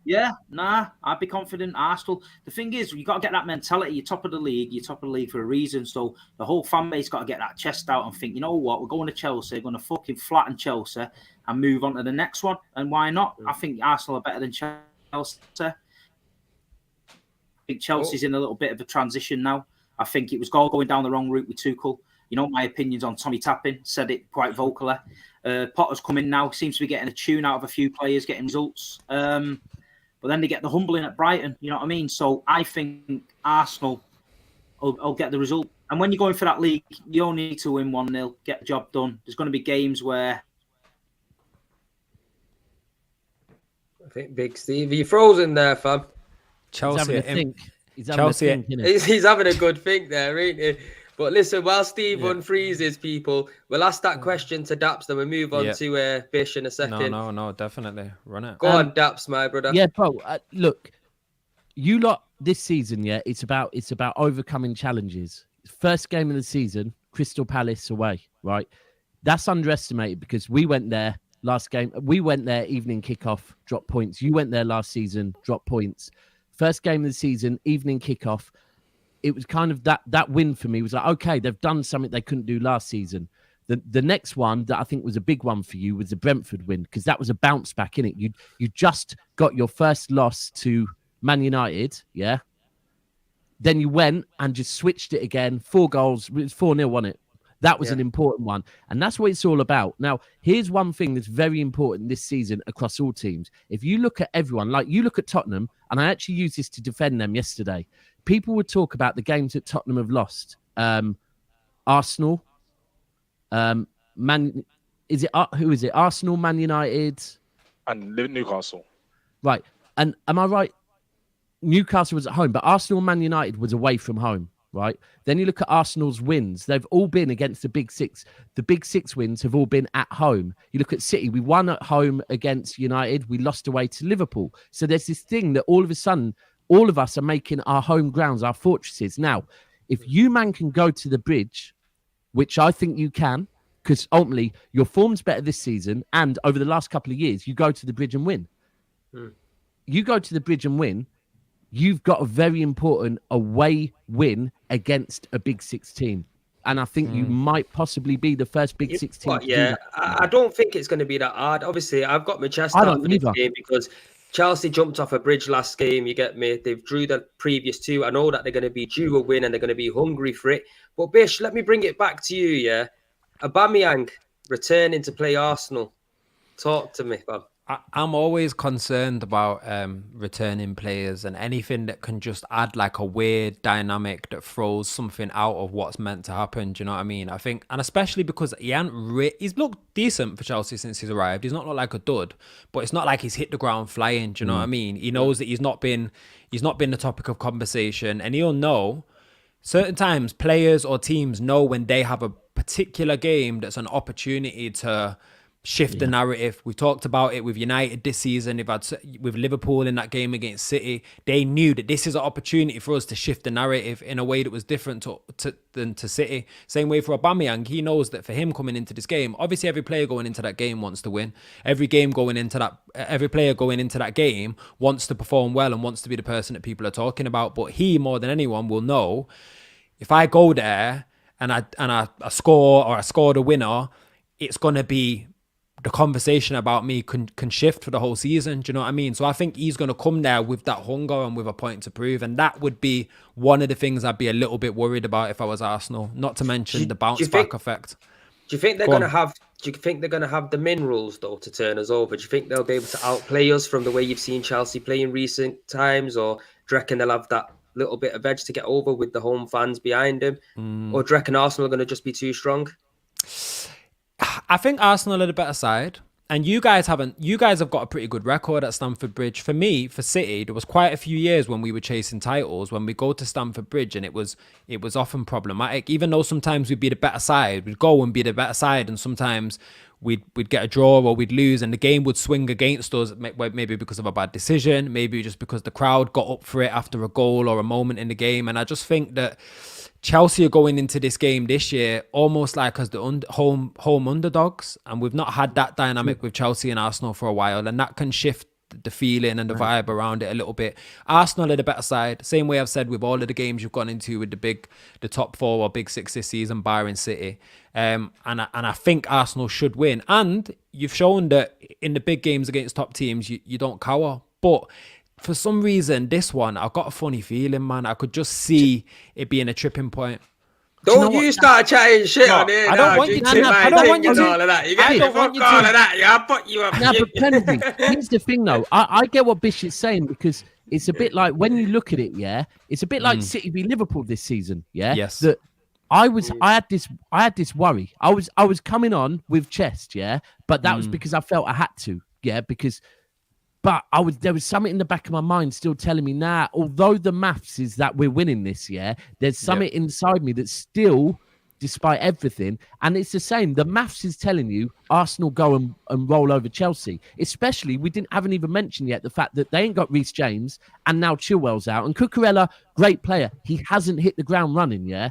Yeah, I'd be confident. Arsenal. The thing is, you got to get that mentality. You're top of the league. You're top of the league for a reason. So the whole fan base got to get that chest out and think, you know what, we're going to Chelsea. We're going to fucking flatten Chelsea and move on to the next one. And why not? I think Arsenal are better than Chelsea. I think Chelsea's in a little bit of a transition now. I think it was going down the wrong route with Tuchel. You know, my opinions on Tommy Tappin, said it quite vocally. Potter's come in now, seems to be getting a tune out of a few players, getting results. But then they get the humbling at Brighton, you know what I mean? So I think Arsenal will get the result. And when you're going for that league, you only need to win 1-0, get the job done. There's going to be games where... I think Big Steve, you frozen there, fam. Chelsea, He's having a good think there, ain't he? But listen, while Steve unfreezes people, we'll ask that question to Daps, then we'll move on to Bish in a second. No, definitely. Run it. Go on, Daps, my brother. Yeah, bro. Look, you lot this season, it's about overcoming challenges. First game of the season, Crystal Palace away, right? That's underestimated because we went there last game. We went there evening kickoff, dropped points. You went there last season, dropped points. First game of the season, evening kickoff. It was kind of that win for me was like, okay, they've done something they couldn't do last season. The next one that I think was a big one for you was the Brentford win because that was a bounce back, innit? You just got your first loss to Man United, yeah? Then you went and just switched it again. 4 goals, it was 4-0, wasn't it? That was an important one. And that's what it's all about. Now, here's one thing that's very important this season across all teams. If you look at everyone, like you look at Tottenham, and I actually used this to defend them yesterday. People would talk about the games that Tottenham have lost. Arsenal, who is it? Arsenal, Man United, and Newcastle. Right. And am I right? Newcastle was at home, but Arsenal, Man United was away from home. Right. Then you look at Arsenal's wins. They've all been against the Big Six. The Big Six wins have all been at home. You look at City. We won at home against United. We lost away to Liverpool. So there's this thing that all of a sudden, all of us are making our home grounds, our fortresses. Now, if you, man, can go to the Bridge, which I think you can, because ultimately your form's better this season, and over the last couple of years, you go to the Bridge and win. You go to the Bridge and win, you've got a very important away win against a Big Six team. And I think you might possibly be the first Big Six team. I don't think it's going to be that hard. Obviously, I've got my chest out for this game because Chelsea jumped off a bridge last game, you get me? They've drew the previous 2. I know that they're going to be due a win and they're going to be hungry for it. But Bish, let me bring it back to you, yeah? Aubameyang returning to play Arsenal. Talk to me, fam. I'm always concerned about returning players and anything that can just add like a weird dynamic that throws something out of what's meant to happen. Do you know what I mean? I think, and especially because he's looked decent for Chelsea since he's arrived. He's not looked like a dud, but it's not like he's hit the ground flying. Do you know what I mean? He knows that he's not been the topic of conversation, and he'll know certain times players or teams know when they have a particular game that's an opportunity to shift the narrative. We talked about it with United this season. They've had with Liverpool in that game against City. They knew that this is an opportunity for us to shift the narrative in a way that was different than to City. Same way for Aubameyang. He knows that for him coming into this game, obviously every player going into that game wants to win. Every player going into that game wants to perform well and wants to be the person that people are talking about. But he, more than anyone, will know if I go there and I score or I score the winner, it's going to be the conversation about me can shift for the whole season. Do you know what I mean? So I think he's going to come there with that hunger and with a point to prove. And that would be one of the things I'd be a little bit worried about if I was Arsenal, not to mention the bounce back effect. Do you think they're going to have... Do you think they're going to have the minerals, though, to turn us over? Do you think they'll be able to outplay us from the way you've seen Chelsea play in recent times? Or do you reckon they'll have that little bit of edge to get over with the home fans behind them? Or do you reckon Arsenal are going to just be too strong? I think Arsenal are the better side. And you guys have got a pretty good record at Stamford Bridge. For me, for City, there was quite a few years when we were chasing titles, when we go to Stamford Bridge, and it was often problematic. Even though sometimes we'd be the better side, we'd go and be the better side, and sometimes we'd get a draw or we'd lose, and the game would swing against us, maybe because of a bad decision, maybe just because the crowd got up for it after a goal or a moment in the game. And I just think that Chelsea are going into this game this year almost like as the home underdogs, and we've not had that dynamic with Chelsea and Arsenal for a while, and that can shift the feeling and the vibe around it a little bit. Arsenal are the better side, same way I've said with all of the games you've gone into with the top 4 or big 6 this season, barring City. And I think Arsenal should win, and you've shown that in the big games against top teams you don't cower. But for some reason, this one, I've got a funny feeling, man. I could just see it being a tripping point. Don't you start chatting shit on here. I don't want you to. I don't want you to. All of that. You get me? Fuck all of that. Yeah, I'll put you up. No, but Kennedy, here's the thing, though. I get what Bish is saying, because it's a bit like, when you look at it, yeah, it's a bit like City v Liverpool this season, yeah. Yes. That I had this worry. I was coming on with chest, yeah, but that was because I felt I had to, yeah, But there was something in the back of my mind still telling me, nah, although the maths is that we're winning this year, there's something inside me that's still, despite everything, and it's the same. The maths is telling you Arsenal go and roll over Chelsea. Especially, we haven't even mentioned yet the fact that they ain't got Reece James, and now Chilwell's out. And Cucurella, great player. He hasn't hit the ground running, yeah?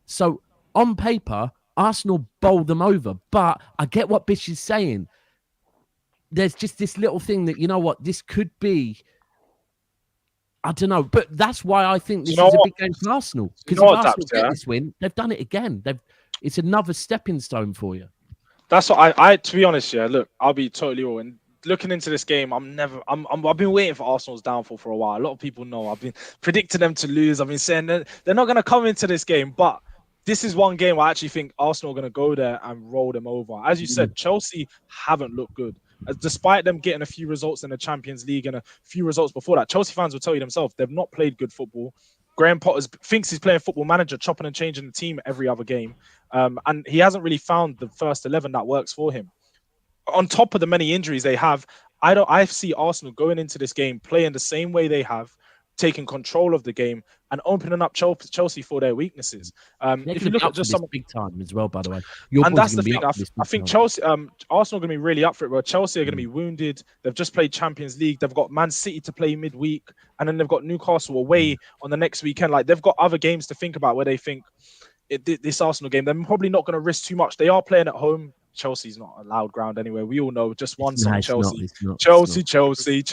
So, on paper, Arsenal bowl them over. But I get what Bish is saying. There's just this little thing that, you know what, this could be, I don't know, but that's why I think this is a big game for Arsenal. Because if Arsenal get this win, they've done it again. It's another stepping stone for you. That's what I to be honest, yeah, look, I'll be totally real. And looking into this game, I've been waiting for Arsenal's downfall for a while. A lot of people know I've been predicting them to lose. I've been saying that they're not going to come into this game, but this is one game where I actually think Arsenal are going to go there and roll them over. As you said, Chelsea haven't looked good. Despite them getting a few results in the Champions League and a few results before that, Chelsea fans will tell you themselves they've not played good football. Graham Potter thinks he's playing Football Manager, chopping and changing the team every other game. And he hasn't really found the first 11 that works for him. On top of the many injuries they have, I see Arsenal going into this game playing the same way they have, taking control of the game and opening up Chelsea for their weaknesses. If you look at just some big time as well, by the way, and that's the thing. I think Chelsea, Arsenal are going to be really up for it. Where Chelsea are going to be wounded. They've just played Champions League. They've got Man City to play midweek, and then they've got Newcastle away on the next weekend. Like, they've got other games to think about where they think this Arsenal game, they're probably not going to risk too much. They are playing at home. Chelsea's not a loud ground anyway. We all know just one song, Chelsea. Chelsea.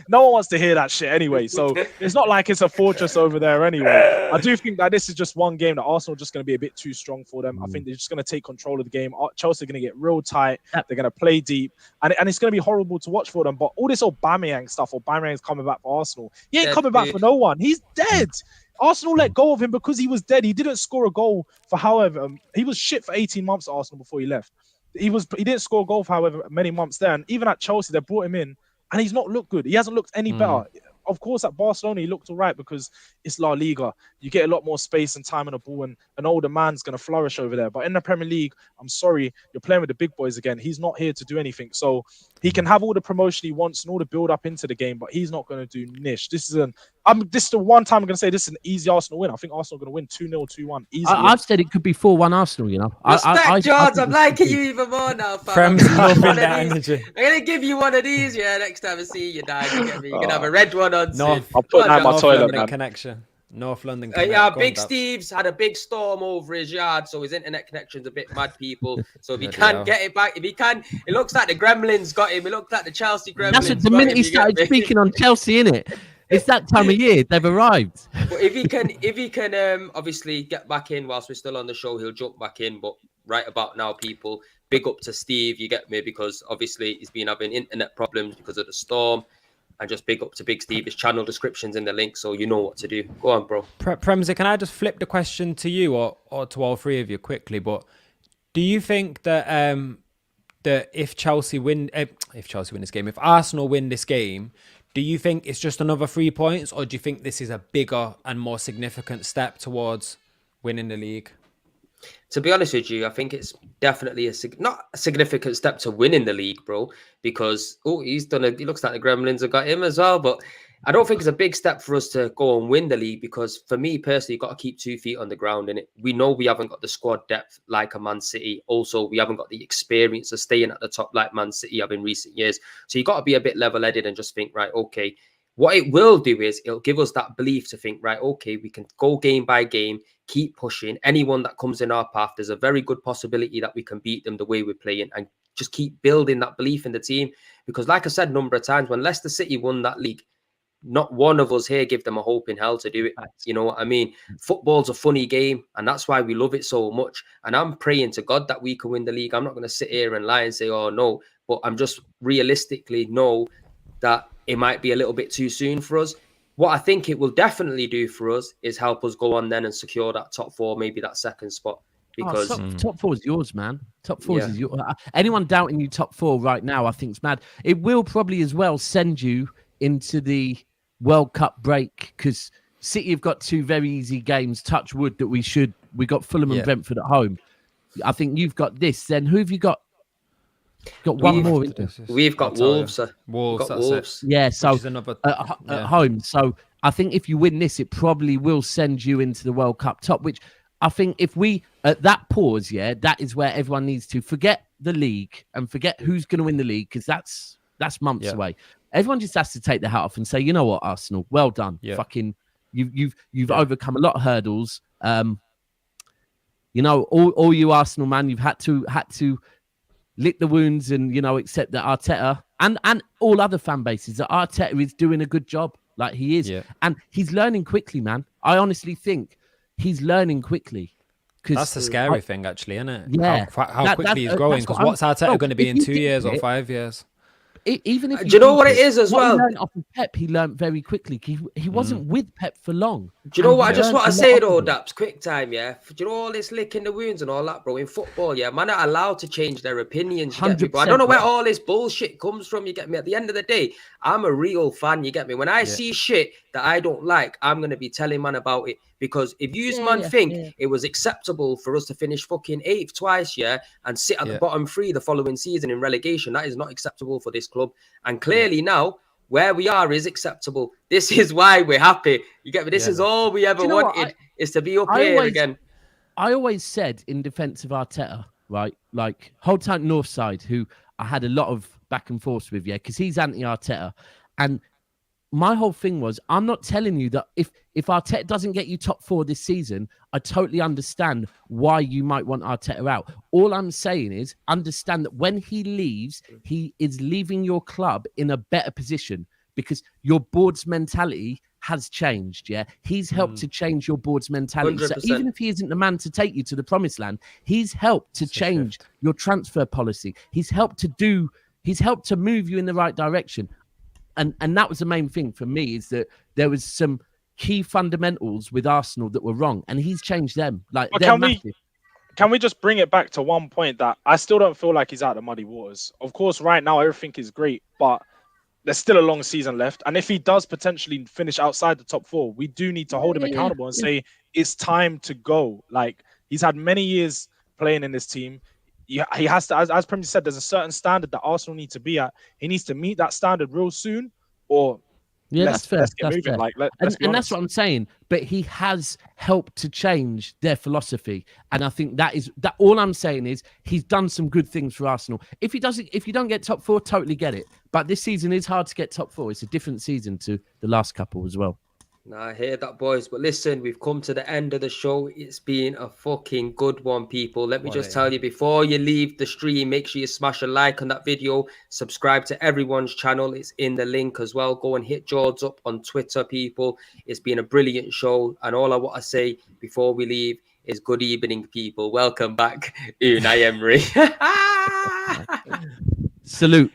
No one wants to hear that shit anyway. So it's not like it's a fortress over there anyway. I do think that this is just one game that Arsenal are just going to be a bit too strong for them. I think they're just going to take control of the game. Chelsea are going to get real tight. They're going to play deep. And it's going to be horrible to watch for them. But all this Aubameyang stuff, Aubameyang's coming back for Arsenal. He ain't coming back for no one. He's dead. Arsenal let go of him because he was dead. He didn't score a goal for however... he was shit for 18 months at Arsenal before he left. He didn't score a goal for however many months there. And even at Chelsea, they brought him in and he's not looked good. He hasn't looked any better. Of course, at Barcelona, he looked all right because it's La Liga. You get a lot more space and time on the ball, and an older man's going to flourish over there. But in the Premier League, I'm sorry, you're playing with the big boys again. He's not here to do anything. So he can have all the promotion he wants and all the build-up into the game, but he's not going to do niche. This is the one time I'm going to say this is an easy Arsenal win. I think Arsenal are going to win 2-0, 2-1. Easily. I've said it could be 4-1 Arsenal, you know. Respect, Jords. I'm liking you even more now, fam. I'm going to give you one of these, next time I see you, Dad. You can have a red one on. No. Put that in my toilet, man. Connection. North London connection. Yeah, Big Steve's had a big storm over his yard, so his internet connection's a bit mad, people. So if he can't get it back, it looks like the Gremlins got him. It looks like the Chelsea Gremlins. That's what, the minute he started speaking on Chelsea, innit? It's that time of year. They've arrived. But if he can obviously get back in whilst we're still on the show, he'll jump back in. But right about now, people, big up to Steve, you get me, because obviously he's been having internet problems because of the storm. And just big up to Big Steve. His channel description's in the link, so you know what to do. Go on, bro. Premsy, can I just flip the question to you or to all three of you quickly? But do you think that that if Chelsea win this game, if Arsenal win this game, do you think it's just another 3 points, or do you think this is a bigger and more significant step towards winning the league? To be honest with you, I think it's definitely not a significant step to winning the league, bro, because he looks like the Gremlins have got him as well. But I don't think it's a big step for us to go and win the league, because for me personally, you've got to keep 2 feet on the ground in it. We know we haven't got the squad depth like a Man City. Also, we haven't got the experience of staying at the top like Man City have in recent years. So you've got to be a bit level-headed and just think, right, okay, what it will do is it'll give us that belief to think, right, okay, we can go game by game, keep pushing. Anyone that comes in our path, there's a very good possibility that we can beat them the way we're playing, and just keep building that belief in the team. Because like I said a number of times, when Leicester City won that league, not one of us here give them a hope in hell to do it. You know what I mean? Football's a funny game, and that's why we love it so much. And I'm praying to God that we can win the league. I'm not going to sit here and lie and say, oh, no. But I'm just realistically know that it might be a little bit too soon for us. What I think it will definitely do for us is help us go on then and secure that top 4, maybe that second spot. Because top 4 is yours, man. Top 4 is yours. Anyone doubting you top 4 right now, I think is mad. It will probably as well send you into the World Cup break, because City have got 2 very easy games. Touch wood that we got Fulham and Brentford at home. I think you've got this. Then who have you got? Got one more. We've got Wolves. Wolves. Yeah, so at home. So I think if you win this, it probably will send you into the World Cup top, which I think if we, at that pause, that is where everyone needs to forget the league and forget who's going to win the league, because that's months away. Everyone just has to take the hat off and say, you know what, Arsenal, well done. Fucking, you've overcome a lot of hurdles. You know, all you Arsenal, man, you've had to lick the wounds and, you know, accept that Arteta and all other fan bases, that Arteta is doing a good job. Like he is. Yeah. And he's learning quickly, man. I honestly think he's learning quickly. That's the scary thing, actually, isn't it? Yeah. How quickly he's growing. Because what's Arteta going to be in 2 years or 5 years? Even if do you know what it is as well? He learned off of Pep, he learned very quickly. He wasn't with Pep for long. Do you know what I just want to say though, Daps? Quick time, yeah. Do you know all this licking the wounds and all that, bro? In football, man are allowed to change their opinions. You get me, bro? I don't know where all this bullshit comes from. You get me? At the end of the day, I'm a real fan. You get me? When I see shit that I don't like, I'm gonna be telling man about it. Because if you think it was acceptable for us to finish fucking 8th twice, and sit at the bottom 3 the following season in relegation, that is not acceptable for this club. And clearly now, where we are is acceptable. This is why we're happy. You get me? This is all we ever wanted, is to be up here again. I always said in defense of Arteta, right? Like, hold tight Northside, who I had a lot of back and forth with, because he's anti-Arteta. And my whole thing was, I'm not telling you that if Arteta doesn't get you top 4 this season, I totally understand why you might want Arteta out. All I'm saying is understand that when he leaves, he is leaving your club in a better position, because your board's mentality has changed. He's helped to change your board's mentality. 100%. So even if he isn't the man to take you to the promised land, he's helped to change your transfer policy. He's helped to move you in the right direction. And that was the main thing for me, is that there was some key fundamentals with Arsenal that were wrong, and he's changed them. Like, can we just bring it back to one point that I still don't feel like he's out of the muddy waters? Of course, right now everything is great, but there's still a long season left. And if he does potentially finish outside the top 4, we do need to hold him accountable and say it's time to go. Like, he's had many years playing in this team. He has to, as Premier said, there's a certain standard that Arsenal need to be at. He needs to meet that standard real soon, or that's fair. Let's get moving. Fair. Like, and that's what I'm saying. But he has helped to change their philosophy, and I think that is that. All I'm saying is he's done some good things for Arsenal. If you don't get top 4, totally get it. But this season is hard to get top 4. It's a different season to the last couple as well. Nah, I hear that, boys. But listen, we've come to the end of the show. It's been a fucking good one, people. Let me just tell you, before you leave the stream, make sure you smash a like on that video. Subscribe to everyone's channel. It's in the link as well. Go and hit Jords up on Twitter, people. It's been a brilliant show. And all I want to say before we leave is good evening, people. Welcome back, Unai Emery. Salute.